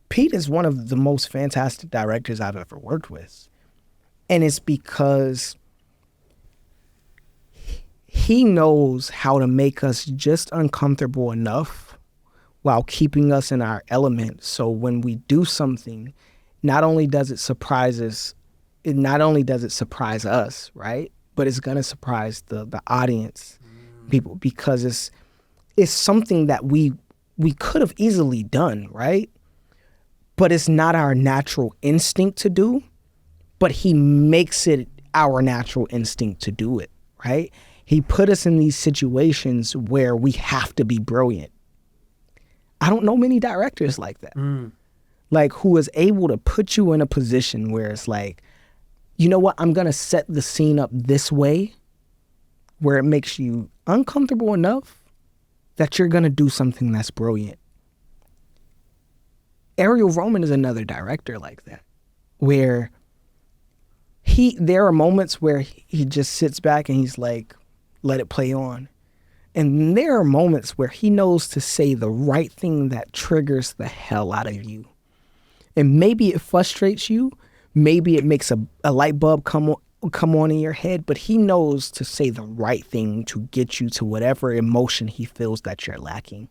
A: Pete is one of the most fantastic directors I've ever worked with. And it's because he knows how to make us just uncomfortable enough while keeping us in our element. So when we do something, not only does it surprise us, right? But it's gonna surprise the audience, people, because it's something that we could have easily done, right? But it's not our natural instinct to do, but he makes it our natural instinct to do it, right? He put us in these situations where we have to be brilliant. I don't know many directors like that. Like, who is able to put you in a position where it's like, you know what, I'm gonna set the scene up this way where it makes you uncomfortable enough that you're gonna do something that's brilliant. Ariel Roman is another director like that, where there are moments where he just sits back and he's like, let it play on. And there are moments where he knows to say the right thing that triggers the hell out of you. And maybe it frustrates you, maybe it makes a light bulb come on in your head, but he knows to say the right thing to get you to whatever emotion he feels that you're lacking.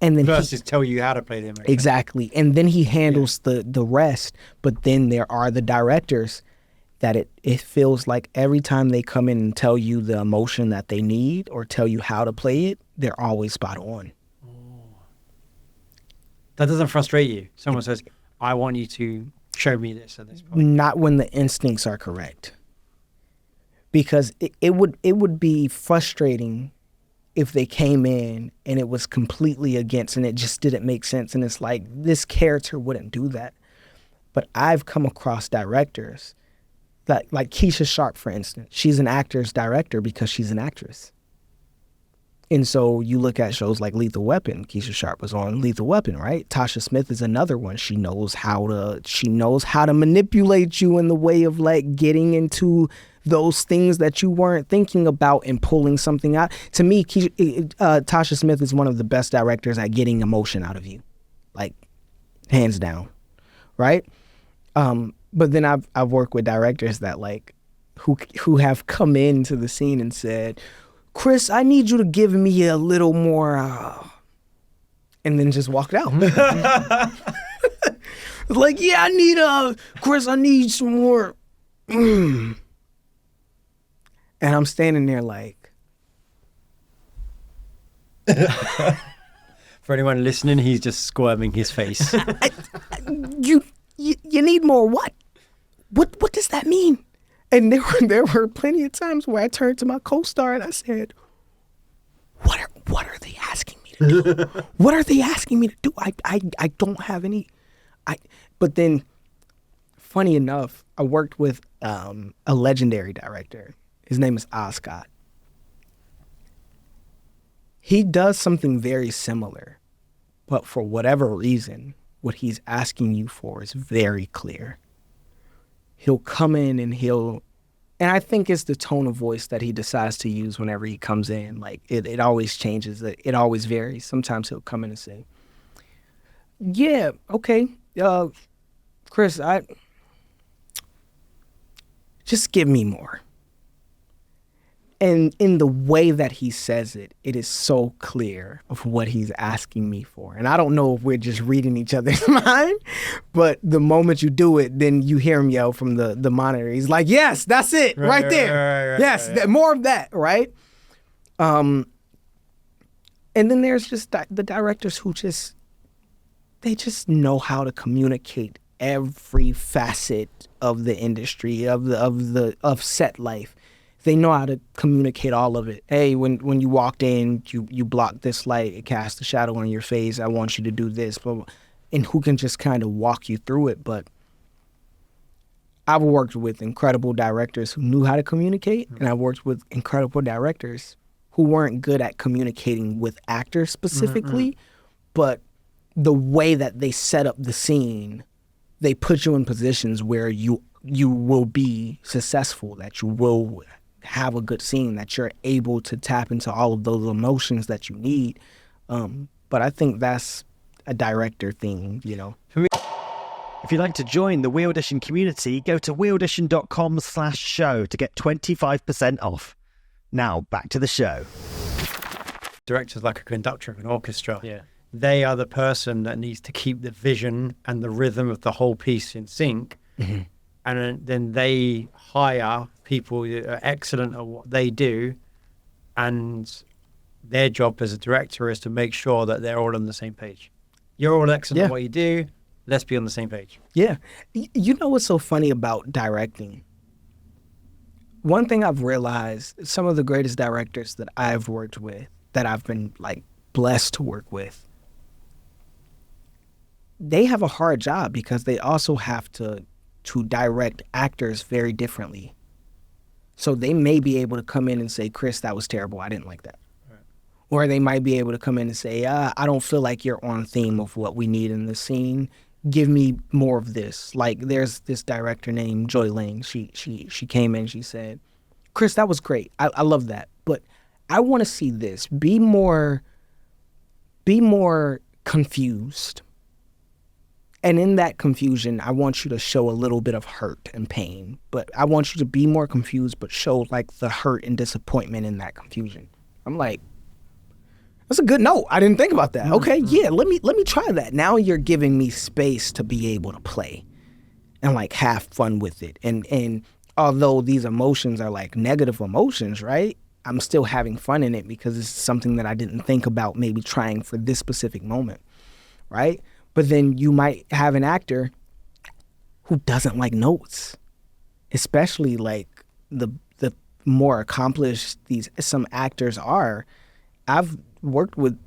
A: And then
C: versus tell you how to play the emotion.
A: Exactly. And then he handles the rest. But then there are the directors that it feels like every time they come in and tell you the emotion that they need or tell you how to play it, they're always spot on.
C: That doesn't frustrate you. Someone says, I want you to show me this at this point.
A: Not when the instincts are correct. Because it would be frustrating if they came in and it was completely against and it just didn't make sense. And it's like, this character wouldn't do that. But I've come across directors like Keisha Sharp, for instance. She's an actor's director because she's an actress. And so you look at shows like Lethal Weapon. Keisha Sharp was on Lethal Weapon, right? Tasha Smith is another one. She knows how to manipulate you in the way of like getting into those things that you weren't thinking about and pulling something out. To me, Tasha Smith is one of the best directors at getting emotion out of you, like hands down, right? But then I've worked with directors that like who have come into the scene and said, Chris, I need you to give me a little more, and then just walked out. Like, yeah, Chris, I need some more. And I'm standing there like.
C: For anyone listening, he's just squirming his face.
A: You need more what? What does that mean? And there were plenty of times where I turned to my co-star and I said, what are they asking me to do? What are they asking me to do? I don't have any. But then, funny enough, I worked with a legendary director. His name is Oscott. He does something very similar but for whatever reason, what he's asking you for is very clear. He'll come in and and I think it's the tone of voice that he decides to use whenever he comes in. Like, it always changes. It always varies. Sometimes he'll come in and say, yeah, okay, Chris, just give me more. And in the way that he says it, it is so clear of what he's asking me for. And I don't know if we're just reading each other's mind, but the moment you do it, then you hear him yell from the monitor. He's like, yes, that's it, right there.
C: Right,
A: yes, more of that, right? And then there's just the directors who they just know how to communicate every facet of the industry, of set life. They know how to communicate all of it. Hey, when you walked in, you blocked this light, it cast a shadow on your face. I want you to do this, blah, blah. And who can just kind of walk you through it. But I've worked with incredible directors who knew how to communicate, and I've worked with incredible directors who weren't good at communicating with actors specifically, but the way that they set up the scene, they put you in positions where you will be successful, that you will have a good scene, that you're able to tap into all of those emotions that you need. But I think that's a director thing, you know.
B: If you'd like to join the We Audition community, go to weaudition.com/show to get 25% off. Now, back to the show.
C: Director's like a conductor of an orchestra.
D: Yeah.
C: They are the person that needs to keep the vision and the rhythm of the whole piece in sync.
A: Mm-hmm.
C: And then they hire people that are excellent at what they do, and their job as a director is to make sure that they're all on the same page. You're all excellent at what you do. Let's be on the same page.
A: Yeah. You know what's so funny about directing? One thing I've realized, some of the greatest directors that I've worked with, that I've been like blessed to work with, they have a hard job because they also have to direct actors very differently. So they may be able to come in and say, Chris, that was terrible. I didn't like that. Right. Or they might be able to come in and say, I don't feel like you're on theme of what we need in the scene. Give me more of this. Like, there's this director named Joy Lang. She came in, she said, Chris, that was great. I love that. But I want to see this. Be more confused. And in that confusion, I want you to show a little bit of hurt and pain. But I want you to be more confused, but show like the hurt and disappointment in that confusion. I'm like, that's a good note. I didn't think about that. Okay, yeah, let me try that. Now you're giving me space to be able to play and like have fun with it. And although these emotions are like negative emotions, right? I'm still having fun in it because it's something that I didn't think about maybe trying for this specific moment, right? But then you might have an actor who doesn't like notes, especially like the more accomplished some actors are. I've worked with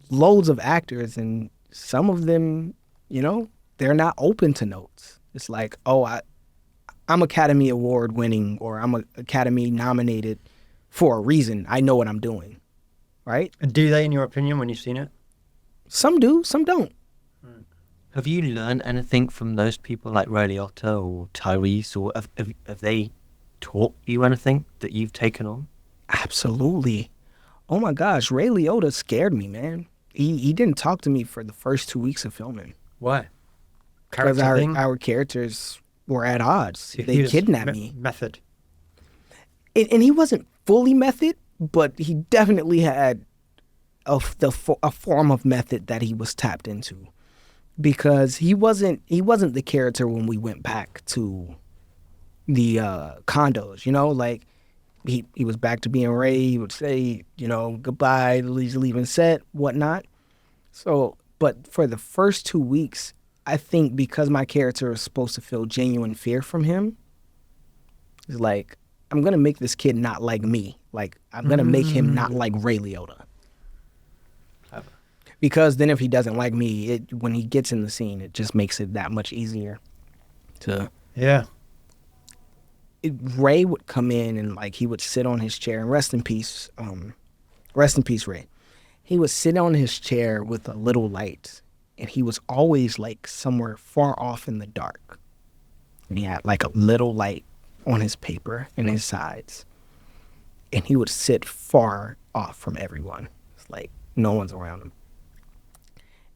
A: loads of actors, and some of them, you know, they're not open to notes. It's like, oh, I'm Academy Award winning, or I'm Academy nominated for a reason. I know what I'm doing, right?
C: And do they, in your opinion, when you've seen it?
A: Some do, some don't.
D: Have you learned anything from those people like Ray Liotta or Tyrese, or have they taught you anything that you've taken on?
A: Absolutely. Oh my gosh, Ray Liotta scared me, man. He didn't talk to me for the first 2 weeks of filming.
C: Why?
A: Because our characters were at odds. They kidnapped me.
C: Method.
A: And he wasn't fully method, but he definitely had a form of method that he was tapped into, because he wasn't the character when we went back to the condos, you know, like he was back to being Ray. He would say, you know, goodbye, he's leaving set, whatnot. So, but for the first 2 weeks, I think because my character was supposed to feel genuine fear from him, it's like, I'm going to make this kid not like me. Like, I'm going to make him not like Ray Liotta. Because then if he doesn't like me, when he gets in the scene, it just makes it that much easier to...
C: Yeah.
A: Ray would come in and, like, he would sit on his chair, and rest in peace, Ray. he would sit on his chair with a little light, and he was always like somewhere far off in the dark. And he had like a little light on his paper and his sides. And he would sit far off from everyone. It's like no one's around him.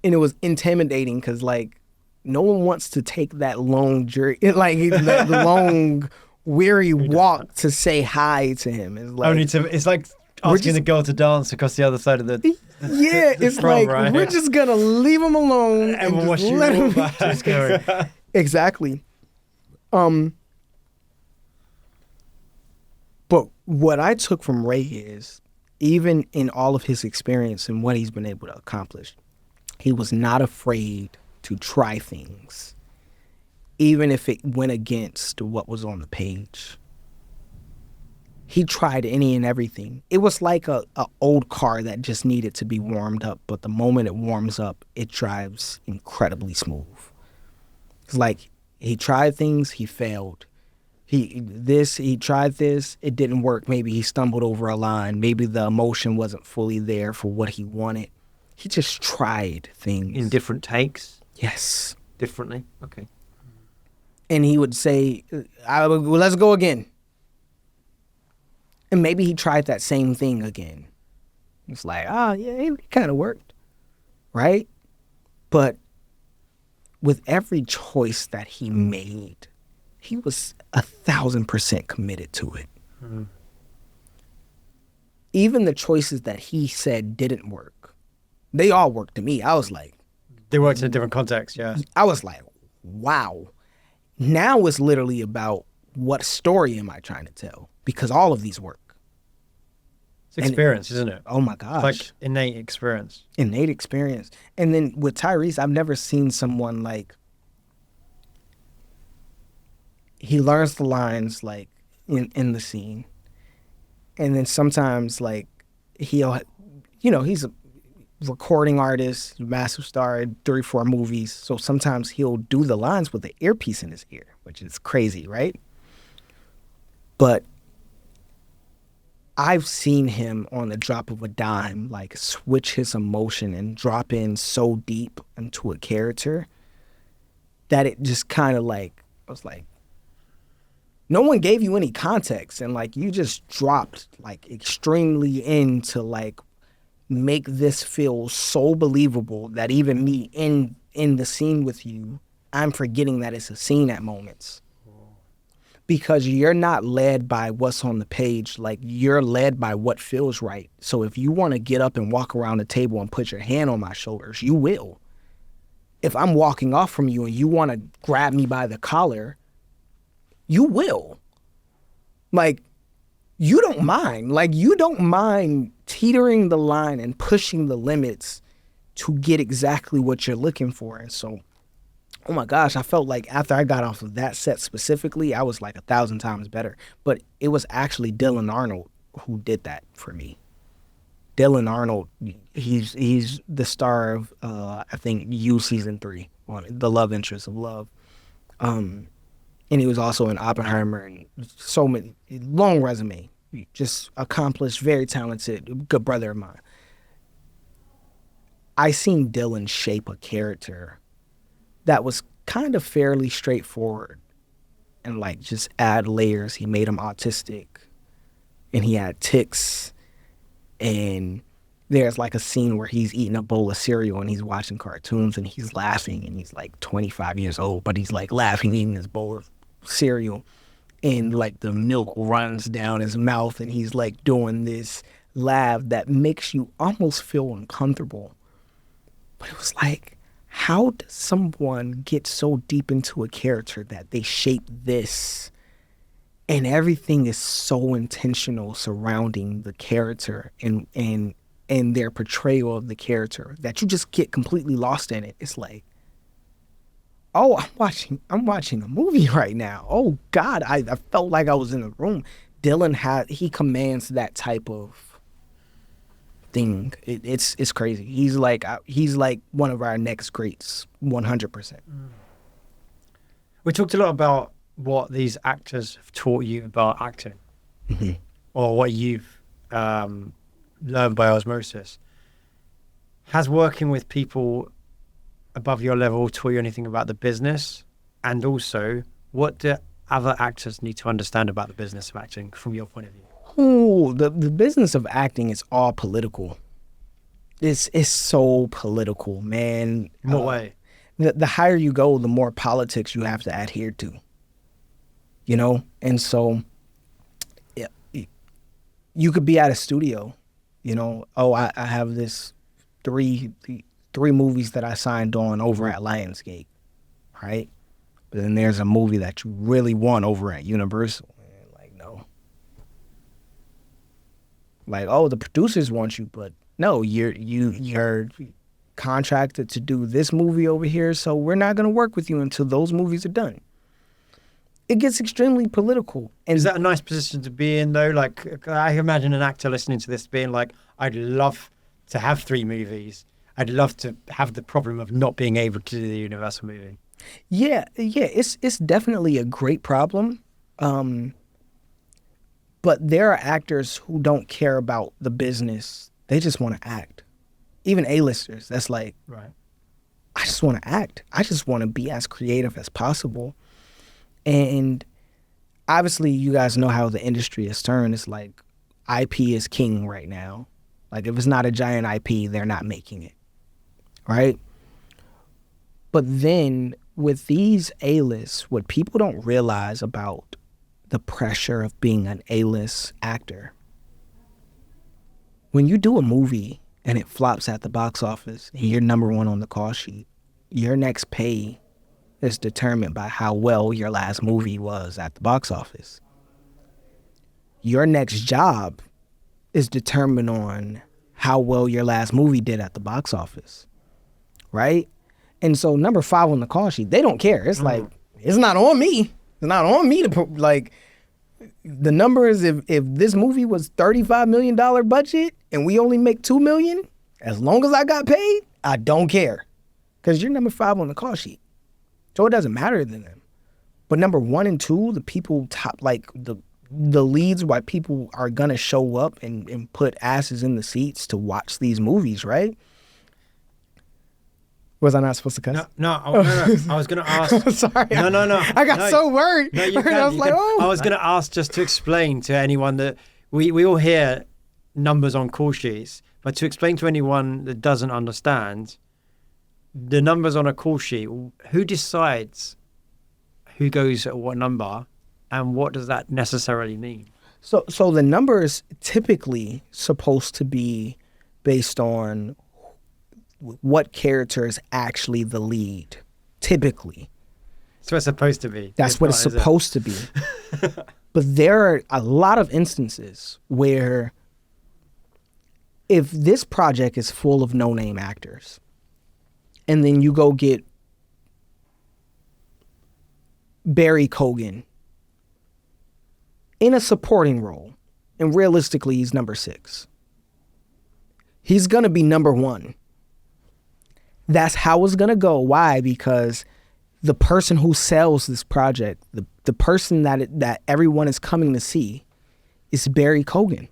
A: And it was intimidating because like no one wants to take that long journey, like that long, weary walk to say hi to him. It's like
C: it's like asking the girl to dance across the other side of the
A: yeah, it's
C: prom,
A: like
C: right?
A: we're just gonna leave him alone and
C: we'll watch
A: just
C: you
A: let him.
C: walk by.
D: Just going.
A: Exactly. But what I took from Ray is, even in all of his experience and what he's been able to accomplish, he was not afraid to try things, even if it went against what was on the page. He tried any and everything. It was like a old car that just needed to be warmed up, but the moment it warms up, it drives incredibly smooth. It's like he tried things, he failed. He tried this, it didn't work. Maybe he stumbled over a line. Maybe the emotion wasn't fully there for what he wanted. He just tried things.
D: In different takes?
A: Yes.
D: Differently? Okay.
A: And he would say, well, let's go again. And maybe he tried that same thing again. It's like, yeah, it kind of worked. Right? But with every choice that he made, he was 1,000% committed to it. Mm-hmm. Even the choices that he said didn't work, they all worked to me. I was like...
C: They worked in a different context, yeah.
A: I was like, wow. Now it's literally about what story am I trying to tell? Because all of these work.
C: It's experience, isn't it?
A: Oh my gosh.
C: It's like innate experience.
A: Innate experience. And then with Tyrese, I've never seen someone like... He learns the lines like in the scene. And then sometimes like he'll, he's a recording artist, massive star, 3-4 movies. So sometimes he'll do the lines with the earpiece in his ear, which is crazy, right? But I've seen him on the drop of a dime, like switch his emotion and drop in so deep into a character that it just kind of like, I was like, no one gave you any context, and like you just dropped like extremely into like make this feel so believable that even me in the scene with you, I'm forgetting that it's a scene at moments. Because you're not led by what's on the page, like you're led by what feels right. So if you want to get up and walk around the table and put your hand on my shoulders, you will. If I'm walking off from you and you want to grab me by the collar, you will. Like, you don't mind. Like, you don't mind teetering the line and pushing the limits to get exactly what you're looking for. And so, oh my gosh, I felt like after I got off of that set specifically, I was like 1,000 times better. But it was actually Dylan Arnold who did that for me. Dylan Arnold, he's the star of, I think, You Season 3, the love interest of Love. And he was also in Oppenheimer and so many, long resume, just accomplished, very talented, good brother of mine. I seen Dylan shape a character that was kind of fairly straightforward and like just add layers. He made him autistic and he had tics, and there's like a scene where he's eating a bowl of cereal and he's watching cartoons and he's laughing, and he's like 25 years old, but he's like laughing eating his bowl of cereal, and like the milk runs down his mouth and he's like doing this laugh that makes you almost feel uncomfortable. But it was like, how does someone get so deep into a character that they shape this and everything is so intentional surrounding the character and their portrayal of the character that you just get completely lost in it? It's like, oh, I'm watching a movie right now. Oh God, I felt like I was in a room. Dylan he commands that type of thing. It's crazy. He's like one of our next greats, 100%.
C: We talked a lot about what these actors have taught you about acting, or what you've learned by osmosis. has working with people above your level taught you anything about the business? And also, what do other actors need to understand about the business of acting from your point of view?
A: Oh, the business of acting is all political. It's so political, man.
C: In what way?
A: The higher you go, the more politics you have to adhere to. You know? And so yeah, you could be at a studio, you know, I have this three movies that I signed on over at Lionsgate, right? But then there's a movie that you really want over at Universal. And like, no. Like, oh, the producers want you, but no, you're contracted to do this movie over here, so we're not going to work with you until those movies are done. It gets extremely political. And
C: is that a nice position to be in, though? Like, I imagine an actor listening to this being like, I'd love to have 3 movies. I'd love to have the problem of not being able to do the Universal movie.
A: Yeah, it's definitely a great problem. But there are actors who don't care about the business. They just want to act. Even A-listers, that's like,
C: right.
A: I just want to act. I just want to be as creative as possible. And obviously, you guys know how the industry is turned. It's like IP is king right now. Like, if it's not a giant IP, they're not making it, right? But then with these A-lists, what people don't realize about the pressure of being an A-list actor, when you do a movie and it flops at the box office and you're number 1 on the call sheet, your next pay is determined by how well your last movie was at the box office. Your next job is determined on how well your last movie did at the box office, right? And so number 5 on the call sheet, they don't care. It's like, it's not on me. It's not on me to put, like, the numbers, if this movie was $35 million budget and we only make $2 million, as long as I got paid, I don't care. Because you're number 5 on the call sheet. So it doesn't matter to them. But number 1 and 2, the people top, like the leads, why people are going to show up and put asses in the seats to watch these movies, right? Was I not supposed to cuss?
C: No. I was going to ask.
A: Sorry.
C: No.
A: I got so worried.
C: No, you can.
A: I was like, oh.
C: I was going to ask just to explain to anyone that we all hear numbers on call sheets, but to explain to anyone that doesn't understand, the numbers on a call sheet, who decides who goes at what number and what does that necessarily mean?
A: So the number is typically supposed to be based on what character is actually the lead, typically.
C: That's what it's supposed to be.
A: That's what it's supposed to be. But there are a lot of instances where if this project is full of no-name actors, and then you go get Barry Keoghan in a supporting role, and realistically he's number 6. He's going to be number 1. That's how it's going to go. Why? Because the person who sells this project, the person that everyone is coming to see is Barry Keoghan.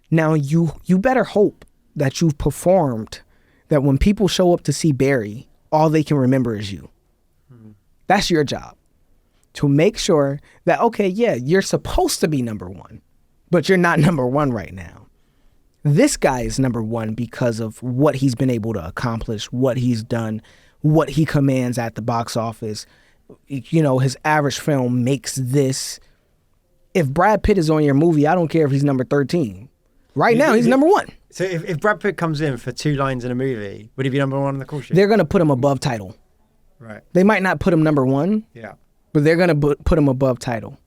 A: Now, you better hope that you've performed, that when people show up to see Barry, all they can remember is you. That's your job. To make sure that, okay, yeah, you're supposed to be number 1, but you're not number 1 right now. This guy is number 1 because of what he's been able to accomplish, what he's done, what he commands at the box office. You know, his average film makes this. If Brad Pitt is on your movie, I don't care if he's number 13. Right now, he's number 1.
C: So if Brad Pitt comes in for 2 lines in a movie, would he be number 1 on the call sheet?
A: They're going to put him above title.
C: Right.
A: They might not put him number 1.
C: Yeah.
A: But they're going to put him above title.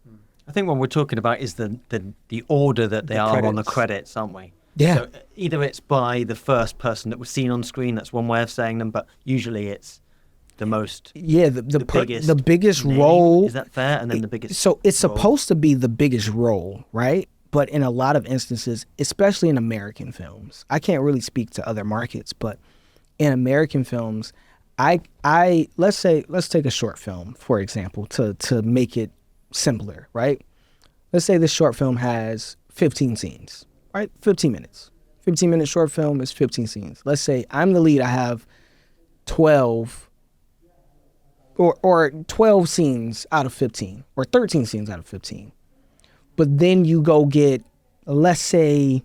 D: I think what we're talking about is the order that they are on the credits, aren't we?
A: Yeah.
D: So either it's by the first person that was seen on screen, that's one way of saying them, but usually it's the most.
A: Yeah, the biggest
D: name.
A: role.
D: Is that fair? And then the biggest.
A: So it's
D: role.
A: supposed to be the biggest role, right? But in a lot of instances, especially in American films, I can't really speak to other markets, but in American films, let's take a short film, for example, to make it simpler, right? Let's say this short film has 15 scenes, right? 15 minutes. 15-minute short film is 15 scenes. Let's say I'm the lead. I have 12 or 12 scenes out of 15 or 13 scenes out of 15. But then you go get, let's say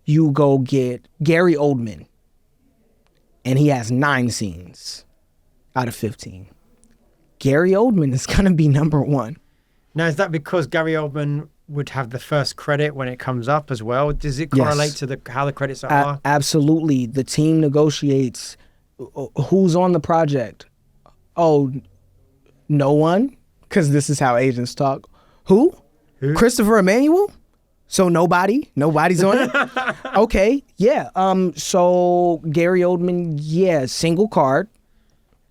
A: you go get Gary Oldman and he has 9 scenes out of 15. Gary Oldman is going to be number one.
C: Now, is that because Gary Oldman would have the first credit when it comes up as well? Does it correlate to how the credits are?
A: Absolutely. The team negotiates who's on the project. Oh, no one? Because this is how agents talk. Who? Christopher Emmanuel? So nobody's on it? Okay, yeah. So Gary Oldman, yeah, single card.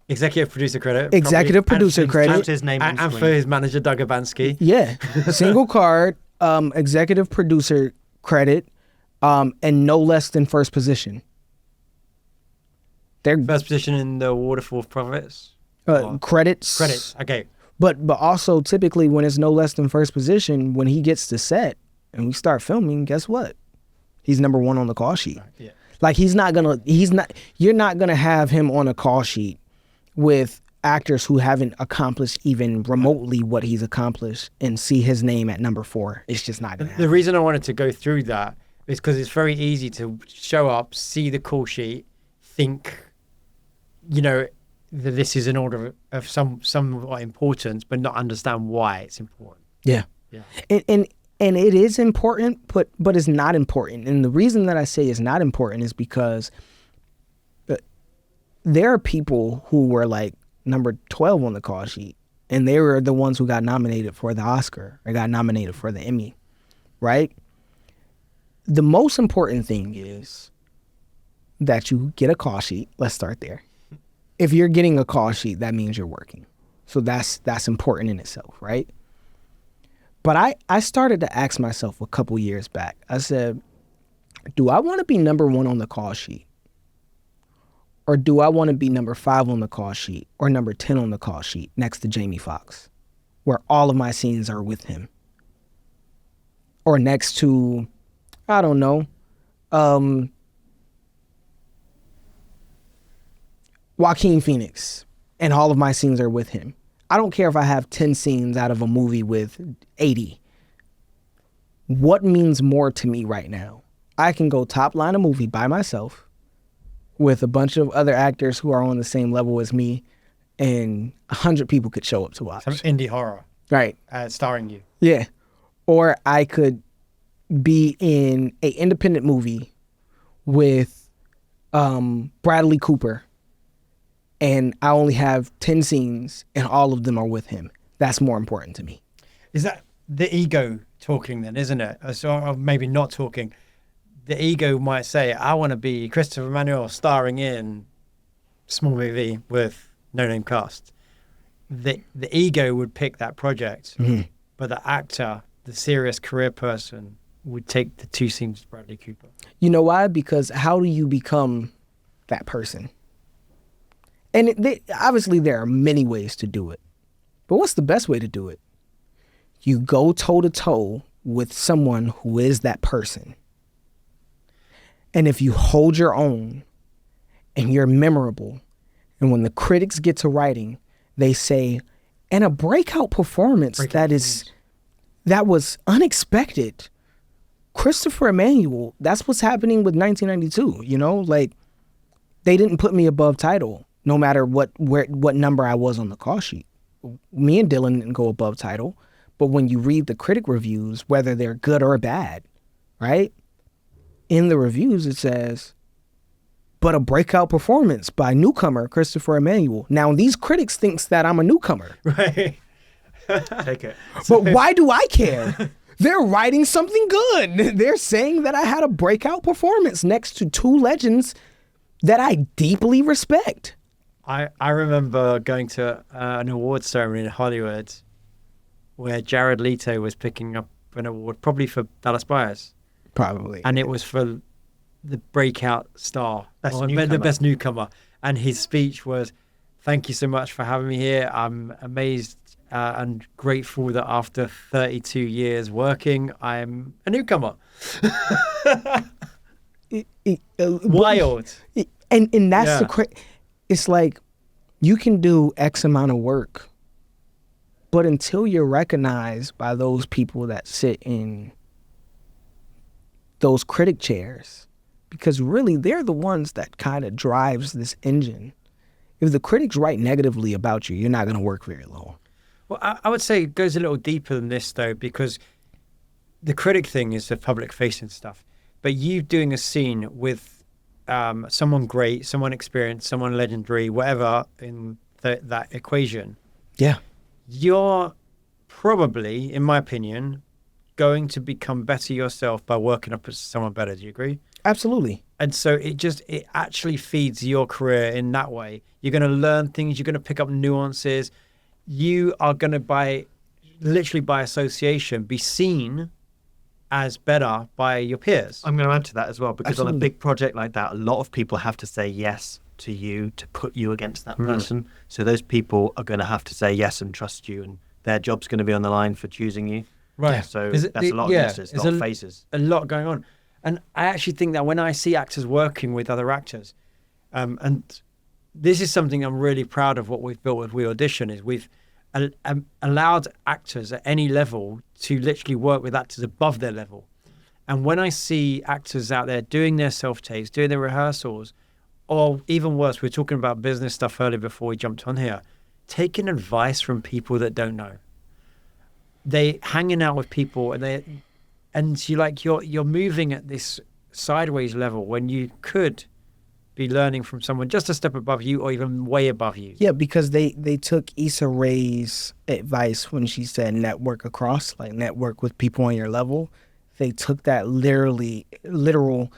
C: Executive producer credit.
A: Executive producer credit.
B: His name on
C: And for
B: screen.
C: his manager, Doug Urbanski.
A: Yeah, single card, executive producer credit, and no less than first position. They're
C: First position in the Waterfall Profits.
A: credits.
C: Credits, okay.
A: But also typically when it's no less than first position, when he gets to set and we start filming, guess what? He's number one on the call sheet.
C: Yeah.
A: Like you're not gonna have him on a call sheet with actors who haven't accomplished even remotely what he's accomplished and see his name at number 4. It's just not gonna happen.
C: The reason I wanted to go through that is because it's very easy to show up, see the call sheet, think, that this is an order of somewhat importance, but not understand why it's important.
A: Yeah.
C: Yeah.
A: And it is important, but it's not important. And the reason that I say it's not important is because there are people who were like number 12 on the call sheet, and they were the ones who got nominated for the Oscar or got nominated for the Emmy, right? The most important thing is that you get a call sheet. Let's start there. If you're getting a call sheet, that means you're working. So that's important in itself, right? But I started to ask myself a couple years back. I said, do I want to be number 1 on the call sheet? Or do I want to be number 5 on the call sheet or number 10 on the call sheet next to Jamie Foxx, where all of my scenes are with him? Or next to, I don't know, Joaquin Phoenix, and all of my scenes are with him. I don't care if I have 10 scenes out of a movie with 80. What means more to me right now? I can go top line a movie by myself with a bunch of other actors who are on the same level as me, and 100 people could show up to watch.
C: Some indie horror.
A: Right.
C: Starring you.
A: Yeah. Or I could be in an independent movie with Bradley Cooper, and I only have 10 scenes and all of them are with him. That's more important to me.
C: Is that the ego talking then, isn't it? Or maybe not talking. The ego might say, I want to be Christopher Emmanuel starring in small movie with no name cast. The ego would pick that project, but the actor, the serious career person, would take the 2 scenes with Bradley Cooper.
A: You know why? Because how do you become that person? And obviously there are many ways to do it. But what's the best way to do it? You go toe to toe with someone who is that person. And if you hold your own and you're memorable, and when the critics get to writing, they say, and a breakout performance that was unexpected. Christopher Emmanuel, that's what's happening with 1992, like they didn't put me above title no matter what number I was on the call sheet. Me and Dylan didn't go above title, but when you read the critic reviews, whether they're good or bad, right? In the reviews, it says, but a breakout performance by newcomer Christopher Emmanuel. Now, these critics thinks that I'm a newcomer.
C: Right.
B: Take it.
A: But why do I care? They're writing something good. They're saying that I had a breakout performance next to 2 legends that I deeply respect.
C: I remember going to an awards ceremony in Hollywood where Jared Leto was picking up an award, probably for Dallas Buyers.
A: Probably.
C: And it was for the breakout star,
B: the
C: best newcomer. And his speech was, thank you so much for having me here. I'm amazed and grateful that after 32 years working, I'm a newcomer. Wild.
A: And that's
C: Yeah.
A: it's like you can do X amount of work, but until you're recognized by those people that sit in those critic chairs, because really they're the ones that kind of drives this engine. If the critics write negatively about you, you're not going to work very long.
C: Well, I would say it goes a little deeper than this, though, because the critic thing is the public-facing stuff. But you doing a scene with someone great, someone experienced, someone legendary, whatever in that equation,
A: Yeah.
C: you're probably, in my opinion, going to become better yourself by working up as someone better. Do you agree?
A: Absolutely.
C: And so it actually feeds your career in that way. You're going to learn things. You're going to pick up nuances. You are going to, literally by association, be seen as better by your peers.
D: I'm going to add to that as well, because on a
A: Absolutely.
D: big project like that, a lot of people have to say yes to you to put you against that person. So those people are going to have to say yes and trust you, and their job's going to be on the line for choosing you.
C: Right.
D: So that's a lot of yeses, a lot of faces.
C: A lot going on. And I actually think that when I see actors working with other actors, and this is something I'm really proud of what we've built with We Audition, is we've allowed actors at any level to literally work with actors above their level. And when I see actors out there doing their self-tapes, doing their rehearsals, or even worse, we were talking about business stuff earlier before we jumped on here, taking advice from people that don't know. They hanging out with people and you're moving at this sideways level when you could be learning from someone just a step above you or even way above you.
A: Yeah, because they took Issa Rae's advice when she said network across, like network with people on your level. They took that literal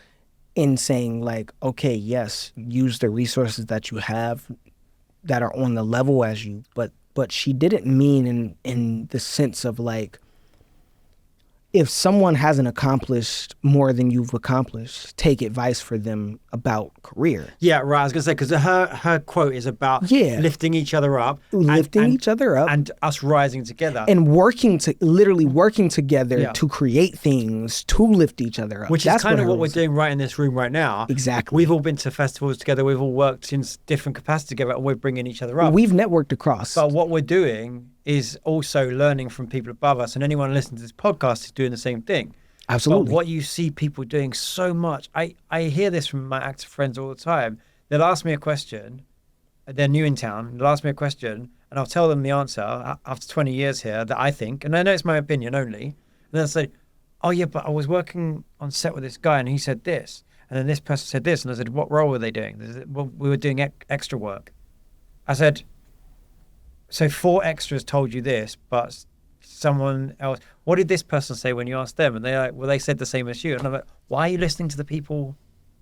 A: in saying like, okay, yes, use the resources that you have that are on the level as you, but she didn't mean in the sense of like, if someone hasn't accomplished more than you've accomplished, take advice for them about career.
C: Yeah, right. I was going to say, because her quote is about lifting each other up.
A: Each other up.
C: And us rising together.
A: And literally working together to create things, to lift each other up.
C: Which is kind of what we're doing right in this room right now.
A: Exactly.
C: We've all been to festivals together. We've all worked in different capacities together, and we're bringing each other up.
A: We've networked across.
C: But what we're doing is also learning from people above us, and anyone listening to this podcast is doing the same thing.
A: Absolutely.
C: But what you see people doing so much, I hear this from my actor friends all the time. They'll ask me a question, they're new in town, they'll ask me a question, and I'll tell them the answer after 20 years here that I think, and I know it's my opinion only, and they'll say, oh yeah, but I was working on set with this guy and he said this, and then this person said this, and I said, what role were they doing? They said, well, we were doing extra work. I said, so 4 extras told you this, but someone else, what did this person say when you asked them? And they're like, well, they said the same as you. And I'm like, why are you listening to the people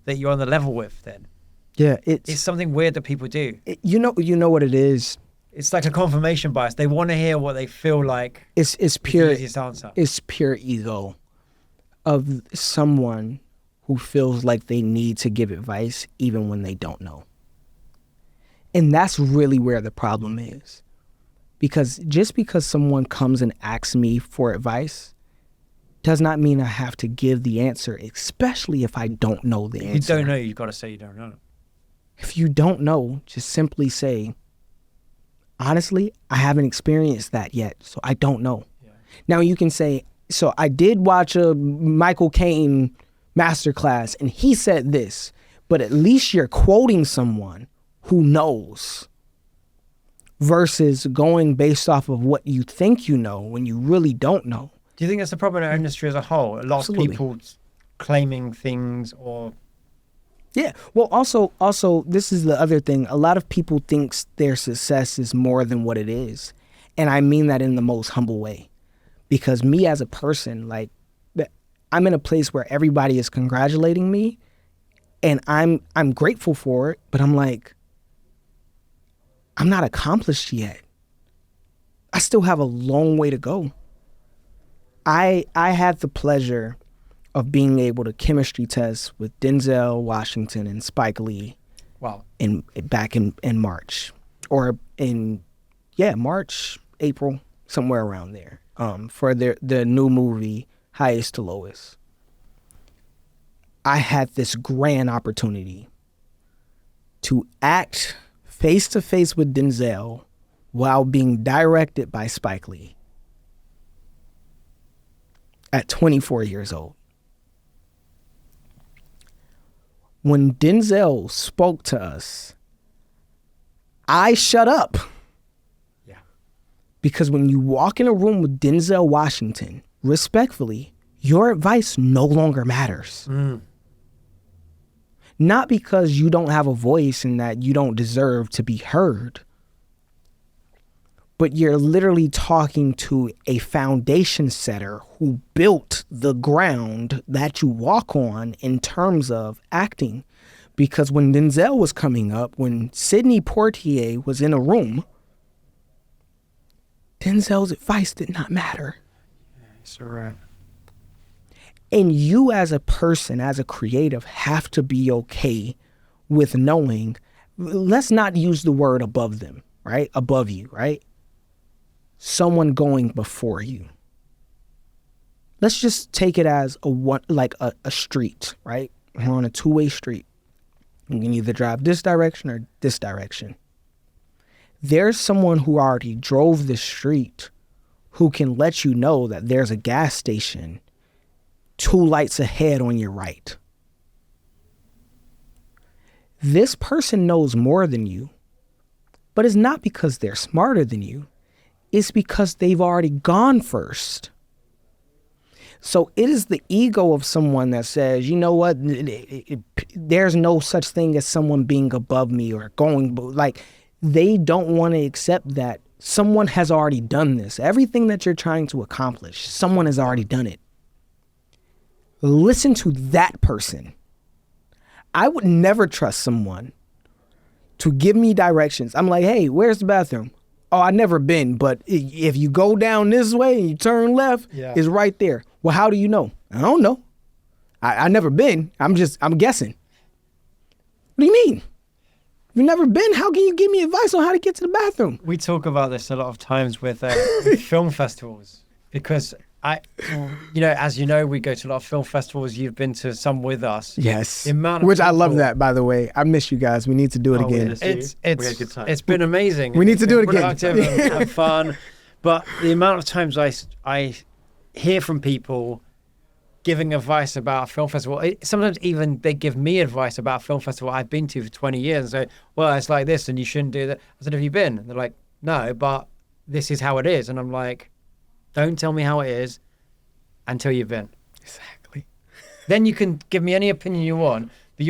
C: that you're on the level with then?
A: Yeah,
C: it's something weird that people do.
A: You know what it is?
C: It's like a confirmation bias. They want to hear what they feel like
A: it's pure,
C: the easiest answer.
A: It's pure ego of someone who feels like they need to give advice even when they don't know. And that's really where the problem is. Because just because someone comes and asks me for advice does not mean I have to give the answer, especially if I don't know the answer.
C: If you don't know, you've got to say you don't know.
A: If you don't know, just simply say, honestly, I haven't experienced that yet, so I don't know. Yeah. Now you can say, so I did watch a Michael Caine masterclass and he said this, but at least you're quoting someone who knows. Versus going based off of what you think you know when you really don't know.
C: Do you think that's a problem in our industry as a whole? A lot
A: Absolutely.
C: of people claiming things or...
A: Yeah. Well, also, this is the other thing. A lot of people think their success is more than what it is. And I mean that in the most humble way. Because me as a person, like, I'm in a place where everybody is congratulating me and I'm grateful for it, but I'm like, I'm not accomplished yet. I still have a long way to go. I had the pleasure of being able to chemistry test with Denzel Washington and Spike Lee.
C: Wow.
A: Back in March. Or March, April, somewhere around there. For the new movie, Highest to Lowest. I had this grand opportunity to act face to face with Denzel while being directed by Spike Lee at 24 years old. When Denzel spoke to us, I shut up.
C: Yeah.
A: Because when you walk in a room with Denzel Washington, respectfully, your advice no longer matters. Not because you don't have a voice and that you don't deserve to be heard, but you're literally talking to a foundation setter who built the ground that you walk on in terms of acting. Because when Denzel was coming up, when Sidney Poitier was in a room, Denzel's advice did not matter.
C: It's all right.
A: And you as a person, as a creative, have to be okay with knowing, let's not use the word above them, right? Above you, right? Someone going before you. Let's just take it as a street, right? We're on a two-way street. You can either drive this direction or this direction. There's someone who already drove this street who can let you know that there's a gas station 2 lights ahead on your right. This person knows more than you, but it's not because they're smarter than you. It's because they've already gone first. So it is the ego of someone that says, you know what, there's no such thing as someone being above me or going, like, they don't want to accept that someone has already done this. Everything that you're trying to accomplish, someone has already done it. Listen to that person. I would never trust someone to give me directions. I'm like, hey, where's the bathroom? Oh, I've never been, but if you go down this way and you turn left, it's right there. Well, how do you know? I don't know. I never been. I'm guessing. What do you mean? You've never been? How can you give me advice on how to get to the bathroom?
C: We talk about this a lot of times with film festivals because as you know, we go to a lot of film festivals. You've been to some with us.
A: Yes. Which I love that, by the way. I miss you guys. We need to do it again.
C: We had a good time. It's been amazing.
A: We need to do it again.
C: Productive and have fun. But the amount of times I hear from people giving advice about a film festival, sometimes even they give me advice about a film festival I've been to for 20 years and say, well, it's like this and you shouldn't do that. I said, have you been? And they're like, no, but this is how it is. And I'm like, don't tell me how it is until you've been.
A: Exactly.
C: Then you can give me any opinion you want. But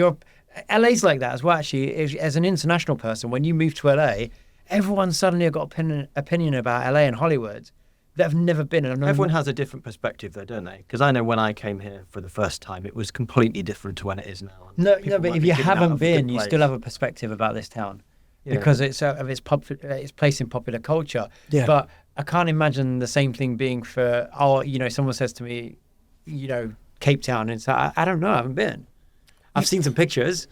C: LA's like that as well, actually. As an international person, when you move to LA, everyone suddenly got opinion about LA and Hollywood that have never been. And
D: everyone has a different perspective though, don't they? Because I know when I came here for the first time, it was completely different to when it is now.
C: No, but if you haven't been, you still have a perspective about this town. Because it's of its place in popular culture.
A: Yeah.
C: But I can't imagine the same thing being for, someone says to me, Cape Town, and it's like, I don't know, I haven't been. I've seen some pictures,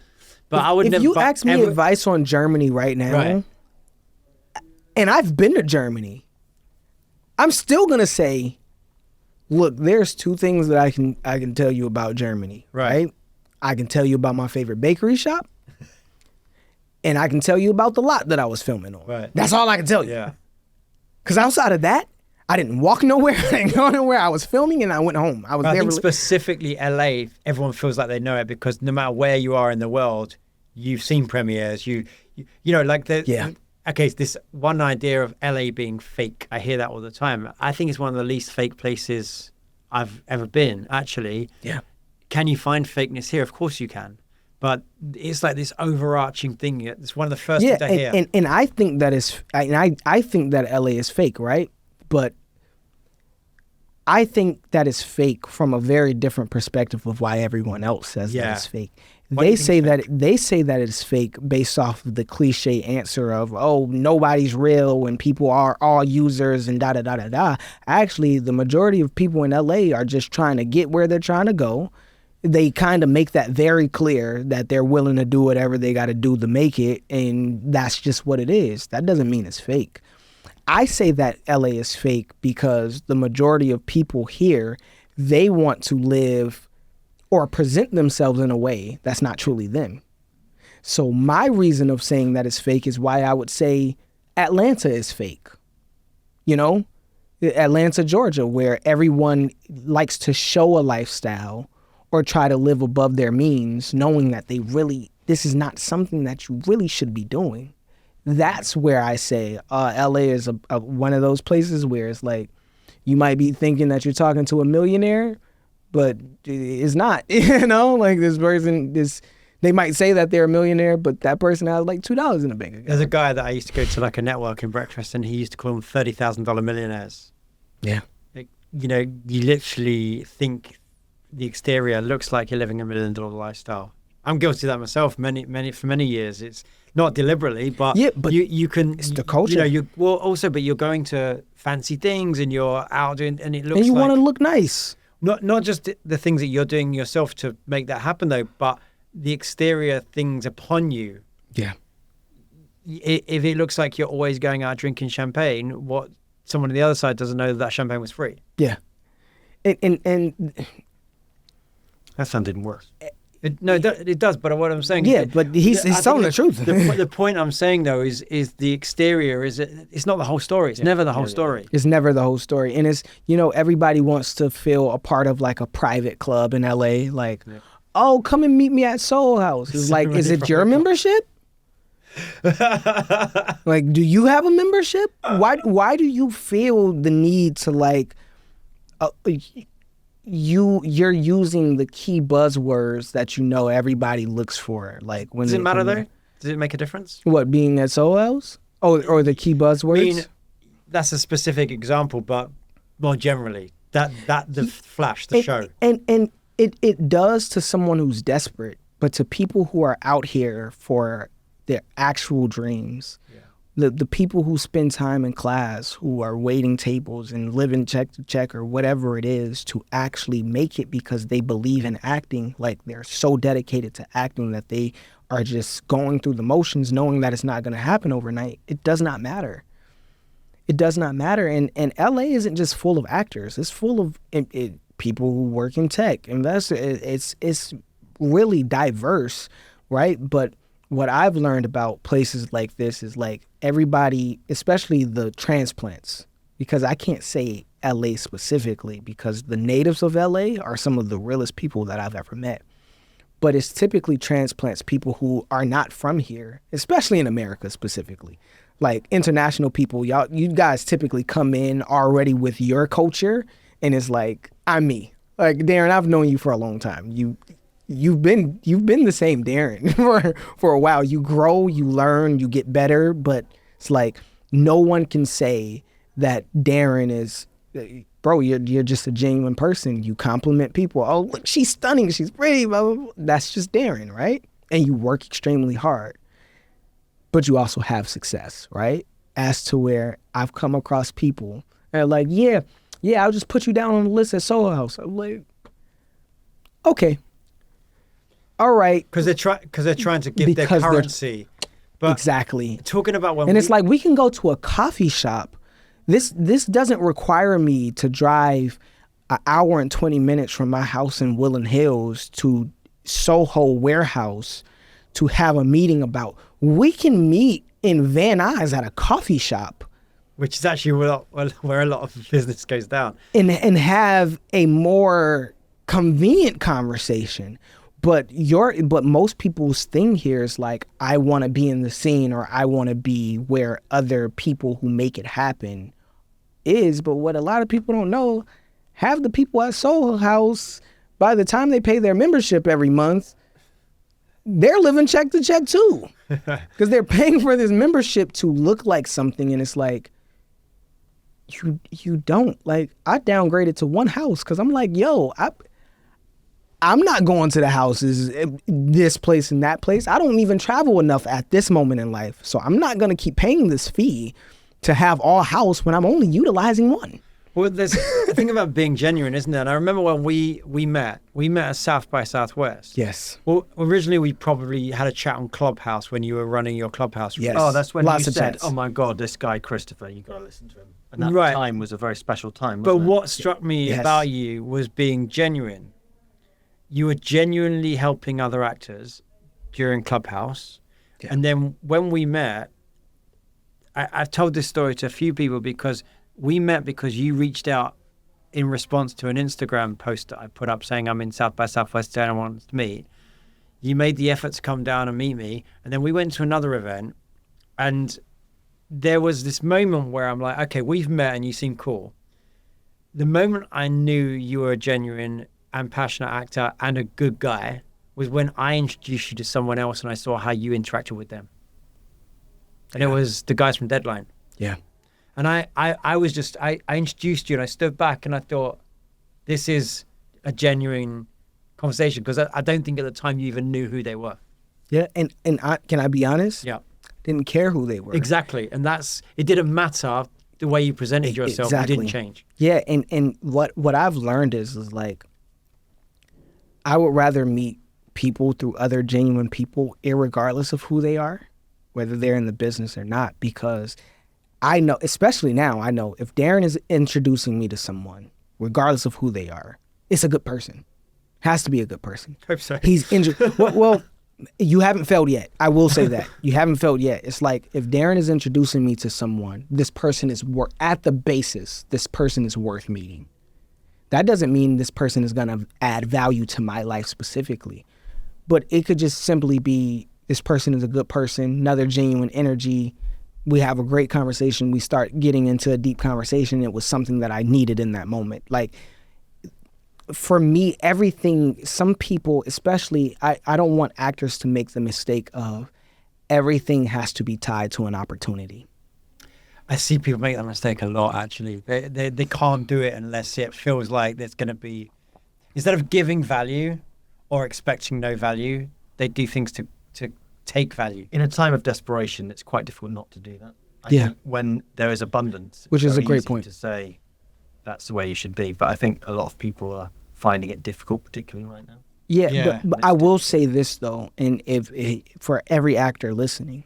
C: but I would never.
A: If you ask me advice on Germany right now, and I've been to Germany, I'm still gonna say, look, there's 2 things that I can tell you about Germany. Right? I can tell you about my favorite bakery shop. And I can tell you about the lot that I was filming on.
C: Right.
A: That's all I can tell you.
C: Yeah.
A: Because outside of that, I didn't walk nowhere. I didn't go nowhere. I was filming and I went home.
C: I think specifically LA, everyone feels like they know it because no matter where you are in the world, you've seen premieres. Okay, this one idea of LA being fake. I hear that all the time. I think it's one of the least fake places I've ever been, actually.
A: Yeah.
C: Can you find fakeness here? Of course you can. But it's like this overarching thing. It's one of the first things I hear.
A: And I think that I think that LA is fake, right? But I think that is fake from a very different perspective of why everyone else says that it's fake. They say that it's fake based off of the cliche answer of, oh, nobody's real and people are all users and da da da da da. Actually, the majority of people in LA are just trying to get where they're trying to go. They kind of make that very clear that they're willing to do whatever they got to do to make it, and that's just what it is. That doesn't mean it's fake. I say that LA is fake because the majority of people here, they want to live, or present themselves in a way that's not truly them. So my reason of saying that it's fake is why I would say Atlanta is fake. You know, Atlanta, Georgia, where everyone likes to show a lifestyle or try to live above their means, knowing that this is not something that you really should be doing. That's where I say LA is one of those places where it's like, you might be thinking that you're talking to a millionaire, but it's not, you know, like this person, they might say that they're a millionaire, but that person has like $2 in the bank account.
C: There's a guy that I used to go to like a networking breakfast, and he used to call them $30,000 millionaires.
A: Yeah.
C: Like, you know, you literally think the exterior looks like you're living $1 million lifestyle. I'm guilty of that myself. For many years, it's not deliberately, but
A: yeah, but
C: you can.
A: It's the culture.
C: You know, but you're going to fancy things, and you're out doing, and it looks.
A: And you
C: like,
A: want to look nice.
C: Not just the things that you're doing yourself to make that happen, though, but the exterior things upon you.
A: Yeah.
C: If it looks like you're always going out drinking champagne, what someone on the other side doesn't know that champagne was free.
A: Yeah. And
C: that sounded worse. It does, but what I'm saying
A: is... Yeah, but he's telling the truth.
C: The point I'm saying, though, is the exterior, it's not the whole story. It's never the whole story.
A: It's never the whole story. And it's, you know, everybody wants to feel a part of like a private club in LA. Like, oh, come and meet me at Soul House. It's like, is it your membership? Like, do you have a membership? Why do you feel the need to like... You're using the key buzzwords that you know everybody looks for. Like, when
C: does it matter though? Does it make a difference?
A: What, being at Soul House? Or the key buzzwords?
C: I mean, that's a specific example, but more generally, the flash, the show.
A: And it does to someone who's desperate, but to people who are out here for their actual dreams. The people who spend time in class, who are waiting tables and living check to check or whatever it is to actually make it because they believe in acting, like they're so dedicated to acting that they are just going through the motions knowing that it's not going to happen overnight. It does not matter. It does not matter. And LA isn't just full of actors. It's full of people who work in tech, investors. It's really diverse, right? But what I've learned about places like this is like everybody, especially the transplants, because I can't say LA specifically because the natives of LA are some of the realest people that I've ever met. But it's typically transplants, people who are not from here, especially in America specifically. Like international people, you guys typically come in already with your culture, and it's like, I'm me. Like, Darren, I've known you for a long time. You've been the same Darren for a while. You grow, you learn, you get better, but it's like no one can say that Darren is, bro, you're just a genuine person. You compliment people. Oh, look, she's stunning, she's pretty, blah, blah, blah. That's just Darren, right? And you work extremely hard, but you also have success, right? As to where I've come across people that are like, yeah, I'll just put you down on the list at Soho House. I'm like, okay. All right.
C: Because they're trying to give their currency. But
A: exactly.
C: Talking about
A: it's like we can go to a coffee shop. This doesn't require me to drive an hour and 20 minutes from my house in Woodland Hills to Soho Warehouse to have a meeting about. We can meet in Van Nuys at a coffee shop.
C: Which is actually where a lot of business goes down.
A: And have a more convenient conversation. But most people's thing here is like, I want to be in the scene, or I want to be where other people who make it happen is. But what a lot of people don't know, have the people at Soho House, by the time they pay their membership every month, they're living check to check too. Because they're paying for this membership to look like something. And it's like, you don't. Like, I downgraded to one house because I'm like, yo, I'm not going to the houses, this place and that place. I don't even travel enough at this moment in life. So I'm not going to keep paying this fee to have all house when I'm only utilizing one.
C: Well, there's a thing about being genuine, isn't there? And I remember when we met at South by Southwest.
A: Yes.
C: Well, originally we probably had a chat on Clubhouse when you were running your Clubhouse.
A: Yes.
D: Oh, that's when
A: Lots
D: you
A: of
D: said,
A: chats.
D: oh my God, this guy, Christopher, you got to listen to him. And that
C: Right.
D: time was a very special time,
C: But
D: wasn't it?
C: what struck me
A: Yes.
C: about you was being genuine. you were genuinely helping other actors during Clubhouse.
A: Yeah.
C: And then when we met, I've told this story to a few people because we met because you reached out in response to an Instagram post that I put up saying I'm in South by Southwest and I want to meet. You made the effort to come down and meet me. And then we went to another event, and there was this moment where I'm like, okay, we've met and you seem cool. The moment I knew you were a genuine and passionate actor and a good guy was when I introduced you to someone else and I saw how you interacted with them. And it was the guys from Deadline.
A: Yeah.
C: And I was just, I introduced you and I stood back and I thought, this is a genuine conversation, because I don't think at the time you even knew who they were.
A: Yeah. And can I be honest?
C: Yeah.
A: Didn't care who they were.
C: Exactly. And it didn't matter the way you presented yourself.
A: Exactly.
C: It didn't change.
A: Yeah. And what I've learned is like, I would rather meet people through other genuine people, irregardless of who they are, whether they're in the business or not, because I know, especially now, I know if Darren is introducing me to someone, regardless of who they are, it's a good person. Has to be a good person.
C: Hope so.
A: He's well, you haven't failed yet. I will say that. You haven't failed yet. It's like if Darren is introducing me to someone, this person is at the basis, this person is worth meeting. That doesn't mean this person is going to add value to my life specifically, but it could just simply be this person is a good person, another genuine energy. We have a great conversation. We start getting into a deep conversation. It was something that I needed in that moment. Like, for me, everything, some people, especially, I don't want actors to make the mistake of everything has to be tied to an opportunity.
C: I see people make that mistake a lot, actually. They can't do it unless it feels like there's going to be, instead of giving value or expecting no value, they do things to take value.
D: In a time of desperation, it's quite difficult not to do that. I
A: Yeah.
D: think when there is abundance,
A: Which
D: it's
A: is a
D: very
A: great
D: easy
A: point.
D: to say that's the way you should be. But I think a lot of people are finding it difficult, particularly right now.
A: Yeah,
C: Yeah.
A: but I will say this though, and if for every actor listening,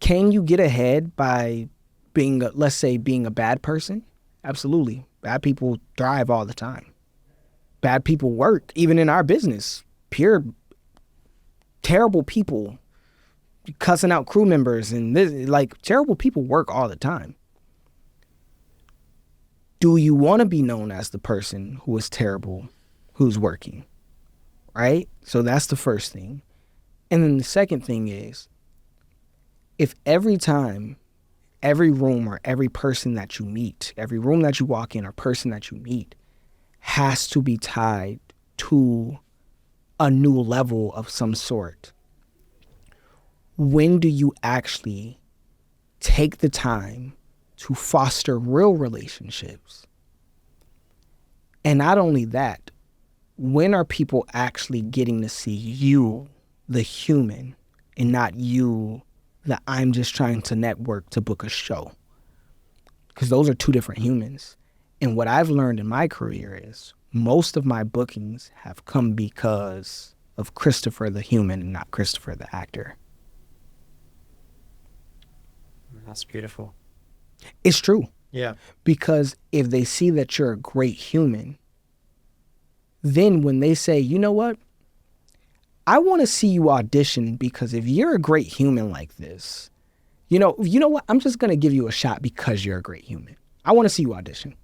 A: can you get ahead by being, let's say, being a bad person? Absolutely. Bad people thrive all the time. Bad people work, even in our business. Pure terrible people cussing out crew members and this, like, terrible people work all the time. Do you want to be known as the person who is terrible, who's working? Right? So that's the first thing. And then the second thing is, if every time, every room or every person that you meet, every room that you walk in or person that you meet has to be tied to a new level of some sort, when do you actually take the time to foster real relationships? And not only that, when are people actually getting to see you, the human, and not you, that I'm just trying to network to book a show? Because those are two different humans. And what I've learned in my career is most of my bookings have come because of Christopher the human and not Christopher the actor.
C: That's beautiful.
A: It's true.
C: Yeah.
A: Because if they see that you're a great human, then when they say, you know what, I want to see you audition, because if you're a great human like this, you know what, I'm just going to give you a shot because you're a great human. I want to see you audition.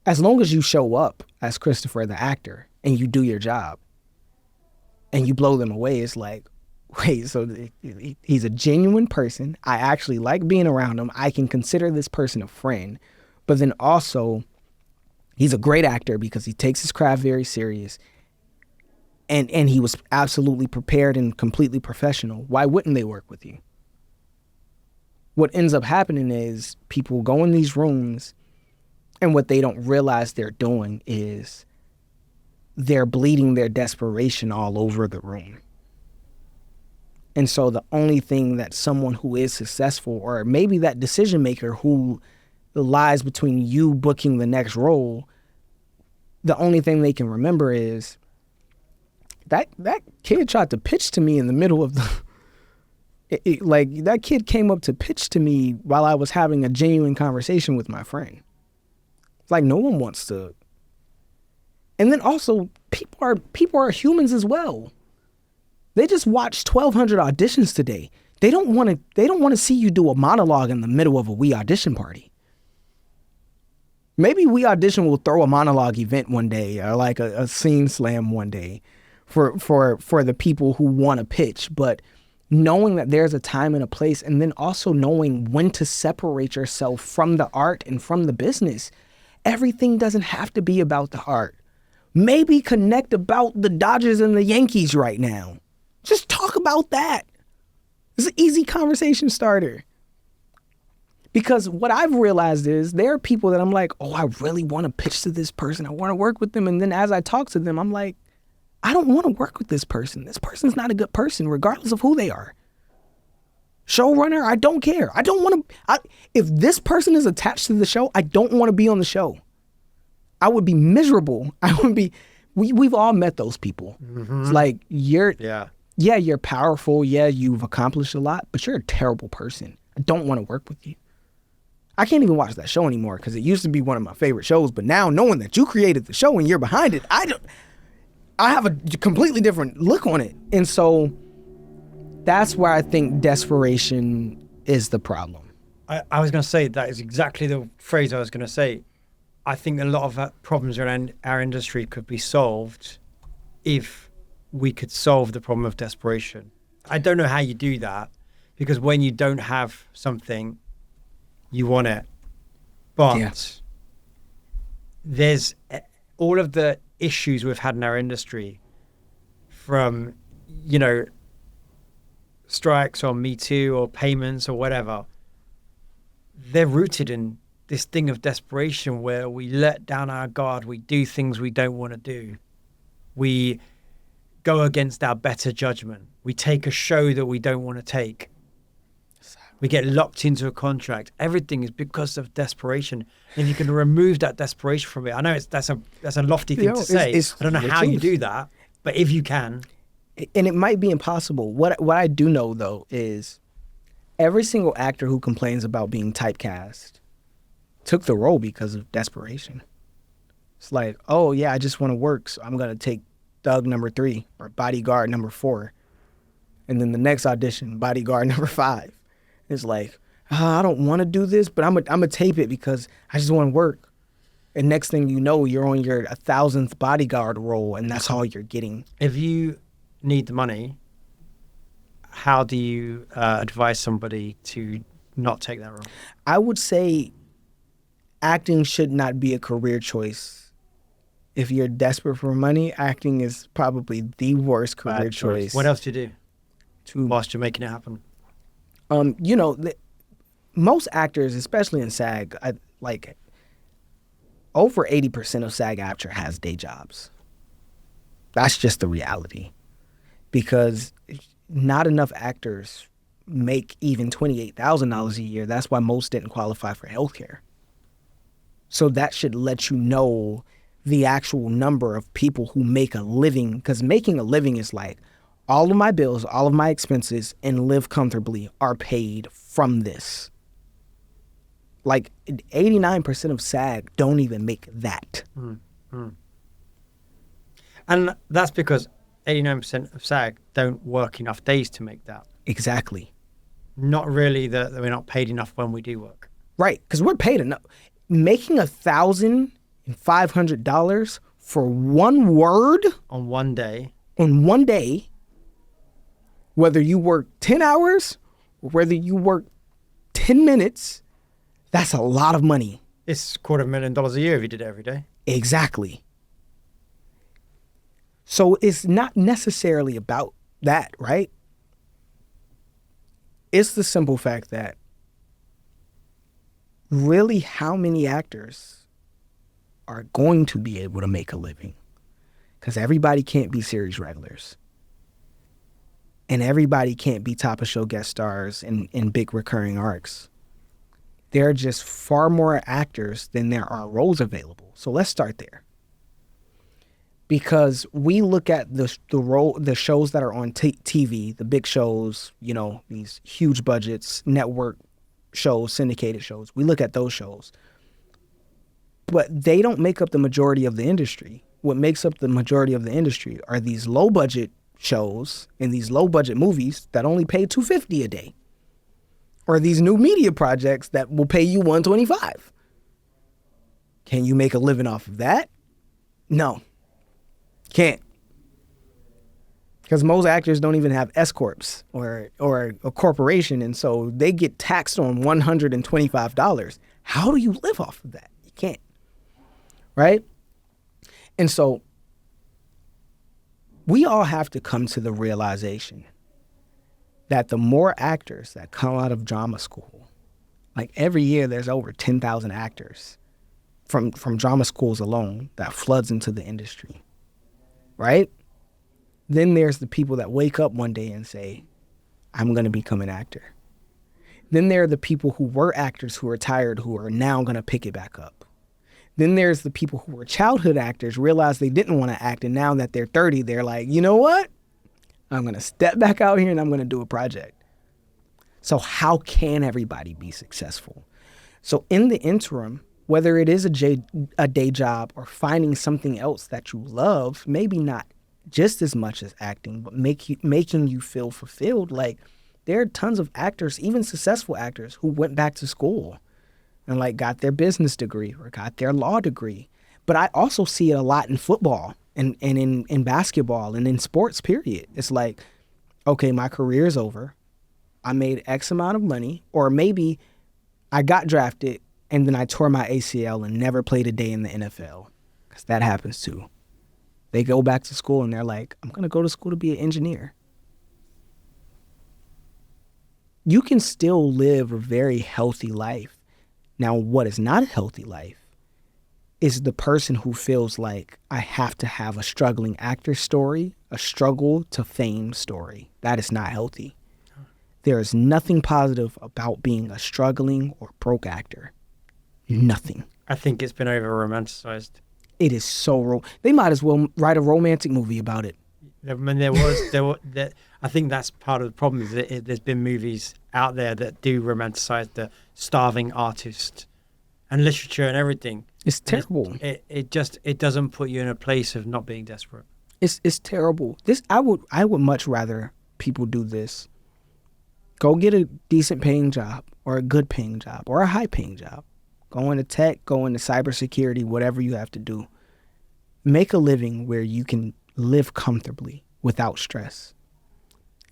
A: As long as you show up as Christopher the actor and you do your job and you blow them away, it's like, wait, so he's a genuine person. I actually like being around him. I can consider this person a friend. But then also, he's a great actor because he takes his craft very serious. And he was absolutely prepared and completely professional. Why wouldn't they work with you? What ends up happening is people go in these rooms, and what they don't realize they're doing is they're bleeding their desperation all over the room. And so the only thing that someone who is successful, or maybe that decision maker who lies between you booking the next role, the only thing they can remember is that kid tried to pitch to me in the middle of the like, that kid came up to pitch to me while I was having a genuine conversation with my friend. It's like no one wants to. And then also people are humans as well. They just watched 1,200 auditions today. They don't want to see you do a monologue in the middle of a We Audition party. Maybe We Audition will throw a monologue event one day, or like a scene slam one day for the people who want to pitch. But knowing that there's a time and a place, and then also knowing when to separate yourself from the art and from the business. Everything doesn't have to be about the art. Maybe connect about the Dodgers and the Yankees right now. Just talk about that. It's an easy conversation starter. Because what I've realized is there are people that I'm like, oh, I really want to pitch to this person. I want to work with them. And then as I talk to them, I'm like, I don't want to work with this person. This person's not a good person, regardless of who they are. Showrunner, I don't care. I don't want to. If this person is attached to the show, I don't want to be on the show. I would be miserable. I would be. We've all met those people. Mm-hmm. It's like you're powerful. Yeah, you've accomplished a lot, but you're a terrible person. I don't want to work with you. I can't even watch that show anymore because it used to be one of my favorite shows. But now knowing that you created the show and you're behind it, I have a completely different look on it. And so that's where I think desperation is the problem.
C: I was going to say that is exactly the phrase I was going to say. I think a lot of problems around our industry could be solved if we could solve the problem of desperation. I don't know how you do that, because when you don't have something, you want it. But there's all of the issues we've had in our industry, from, strikes or Me Too or payments or whatever, they're rooted in this thing of desperation where we let down our guard, we do things we don't want to do. We go against our better judgment. We take a show that we don't want to take. We get locked into a contract. Everything is because of desperation. And you can remove that desperation from it. I know that's a lofty thing to say. I don't know how you do that, but if you can.
A: And it might be impossible. What I do know, though, is every single actor who complains about being typecast took the role because of desperation. It's like, oh, yeah, I just want to work, so I'm going to take Thug number 3 or Bodyguard number 4. And then the next audition, Bodyguard number 5. It's like, I don't want to do this, but I'm gonna tape it because I just want to work. And next thing you know, you're on your 1,000th Bodyguard role, and that's all you're getting.
C: If you need the money, how do you advise somebody to not take that role?
A: I would say acting should not be a career choice. If you're desperate for money, acting is probably the worst career choice.
C: What else do you do whilst you're making it happen?
A: Most actors, especially in SAG, over 80% of SAG-AFTRA has day jobs. That's just the reality. Because not enough actors make even $28,000 a year. That's why most didn't qualify for healthcare. So that should let you know the actual number of people who make a living, because making a living is like all of my bills, all of my expenses, and live comfortably are paid from this. Like 89% of SAG don't even make that.
C: Mm-hmm. And that's because 89% of SAG don't work enough days to make that.
A: Exactly.
C: Not really that we're not paid enough when we do work.
A: Right, because we're paid enough. Making $1,500 for one word
C: on one day,
A: whether you work 10 hours or whether you work 10 minutes, that's a lot of money.
C: It's $250,000 a year if you did it every day.
A: Exactly. So it's not necessarily about that, right? It's the simple fact that really how many actors are going to be able to make a living? Because everybody can't be series regulars. And everybody can't be top of show guest stars in big recurring arcs. There are just far more actors than there are roles available. So let's start there. Because we look at the shows that are on TV, the big shows, these huge budgets, network shows, syndicated shows. We look at those shows. But they don't make up the majority of the industry. What makes up the majority of the industry are these low budget shows and these low budget movies that only pay $250 a day. Or these new media projects that will pay you $125. Can you make a living off of that? No. Can't. Because most actors don't even have S corps or a corporation, and so they get taxed on $125. How do you live off of that? You can't. Right? And so we all have to come to the realization that the more actors that come out of drama school, like every year there's over 10,000 actors from drama schools alone that floods into the industry, right? Then there's the people that wake up one day and say, I'm going to become an actor. Then there are the people who were actors who are retired who are now going to pick it back up. Then there's the people who were childhood actors, realize they didn't want to act, and now that they're 30, they're like, you know what? I'm going to step back out here and I'm going to do a project. So how can everybody be successful? So in the interim, whether it is a day job or finding something else that you love, maybe not just as much as acting, but making you feel fulfilled. Like, there are tons of actors, even successful actors, who went back to school and like got their business degree or got their law degree. But I also see it a lot in football and in basketball and in sports, period. It's like, okay, my career is over. I made X amount of money, or maybe I got drafted and then I tore my ACL and never played a day in the NFL, because that happens too. They go back to school and they're like, I'm going to go to school to be an engineer. You can still live a very healthy life. Now, what is not a healthy life is the person who feels like, I have to have a struggling actor story, a struggle to fame story. That is not healthy. There is nothing positive about being a struggling or broke actor. Nothing.
C: I think it's been over-romanticized.
A: It is so they might as well write a romantic movie about it.
C: I mean, I think that's part of the problem, is that there's been movies out there that do romanticize the starving artist and literature and everything.
A: It's terrible.
C: It doesn't put you in a place of not being desperate.
A: It's terrible. I would much rather people do this. Go get a decent paying job, or a good paying job, or a high paying job. Go into tech, go into cybersecurity, whatever you have to do. Make a living where you can live comfortably without stress.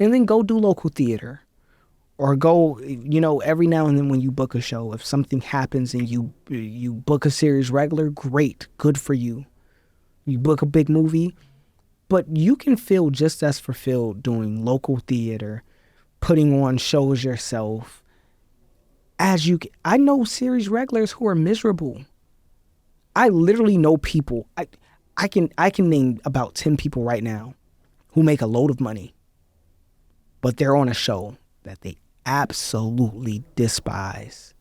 A: And then go do local theater. Or go, every now and then when you book a show, if something happens and you book a series regular, great, good for you. You book a big movie, but you can feel just as fulfilled doing local theater, putting on shows yourself, as you can. I know series regulars who are miserable. I literally know people. I can name about 10 people right now who make a load of money, but they're on a show that they absolutely despise.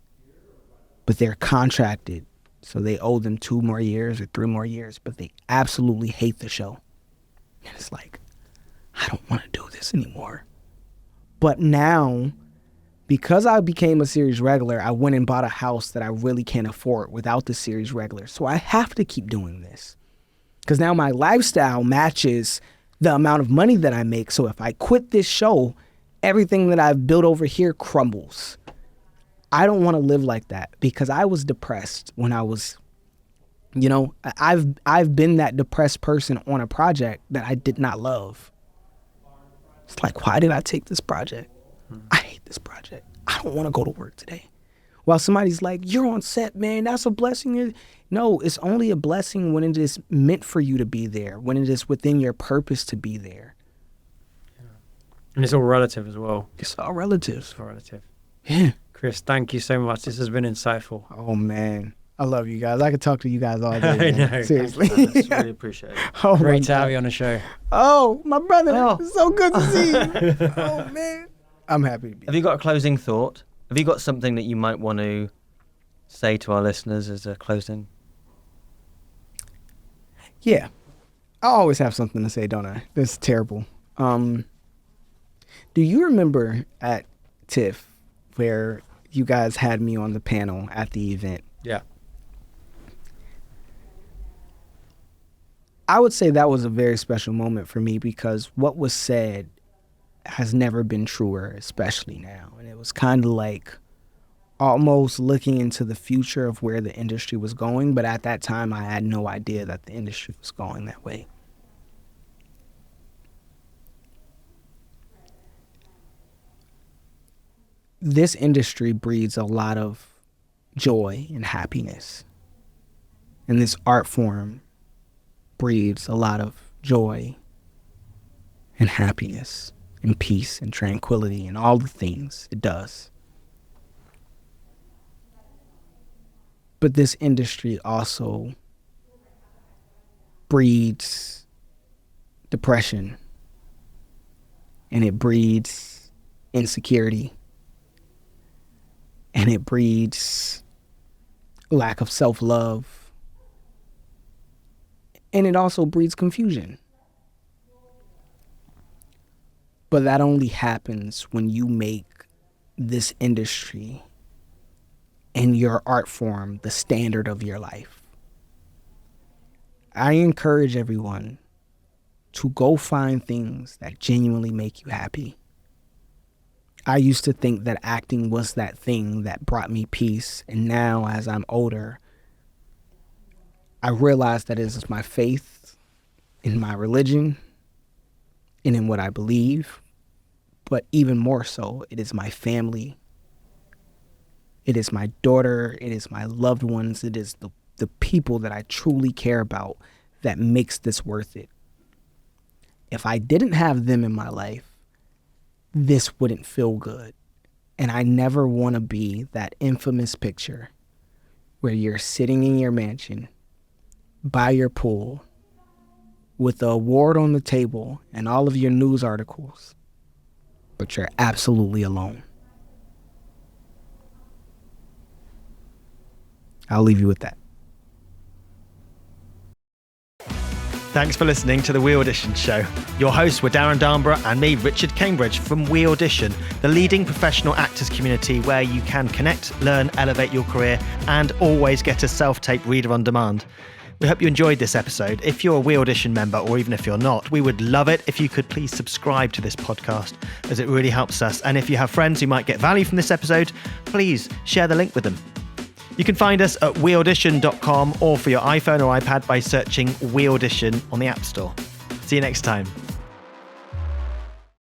A: But they're contracted, so they owe them 2 more years or 3 more years, but they absolutely hate the show. And it's like, I don't want to do this anymore. But now, because I became a series regular, I went and bought a house that I really can't afford without the series regular. So I have to keep doing this, because now my lifestyle matches the amount of money that I make. So if I quit this show, everything that I've built over here crumbles. I don't want to live like that, because I was depressed when I was, I've been that depressed person on a project that I did not love. It's like, why did I take this project? I hate this project. I don't want to go to work today. While somebody's like, you're on set, man, that's a blessing. No, it's only a blessing when it is meant for you to be there, when it is within your purpose to be there.
C: And it's all relative as well.
A: It's all relative.
C: It's all relative.
A: Yeah.
C: Chris, thank you so much. This has been insightful.
A: Oh, man. I love you guys. I could talk to you guys all day.
C: I
A: man.
C: know.
A: Seriously.
D: That's really appreciate it.
A: Oh,
C: Great to have you on the show.
A: Oh, my brother.
C: Oh.
A: It's so good to see you. Oh, man. I'm happy to be
D: Have you got a closing thought? Have you got something that you might want to say to our listeners as a closing?
A: Yeah. I always have something to say, don't I? That's terrible. Do you remember at TIFF where you guys had me on the panel at the event?
C: Yeah.
A: I would say that was a very special moment for me because what was said has never been truer, especially now. And it was kind of like almost looking into the future of where the industry was going. But at that time, I had no idea that the industry was going that way. This industry breeds a lot of joy and happiness. And this art form breeds a lot of joy and happiness and peace and tranquility and all the things it does. But this industry also breeds depression, and it breeds insecurity, and it breeds lack of self-love, and it also breeds confusion. But that only happens when you make this industry and your art form the standard of your life. I encourage everyone to go find things that genuinely make you happy. I used to think that acting was that thing that brought me peace, and now as I'm older, I realize that it is my faith in my religion and in what I believe, but even more so, it is my family. It is my daughter, it is my loved ones, it is the people that I truly care about that makes this worth it. If I didn't have them in my life, this wouldn't feel good. And I never want to be that infamous picture where you're sitting in your mansion by your pool with the award on the table and all of your news articles, but you're absolutely alone. I'll leave you with that.
B: Thanks for listening to the We Audition show. Your hosts were Darren Darnborough and me, Richard Cambridge, from We Audition, the leading professional actors community where you can connect, learn, elevate your career, and always get a self-tape reader on demand. We hope you enjoyed this episode. If you're a We Audition member, or even if you're not, we would love it if you could please subscribe to this podcast, as it really helps us. And if you have friends who might get value from this episode, please share the link with them. You can find us at weaudition.com or for your iPhone or iPad by searching We Audition on the App Store. See you next time.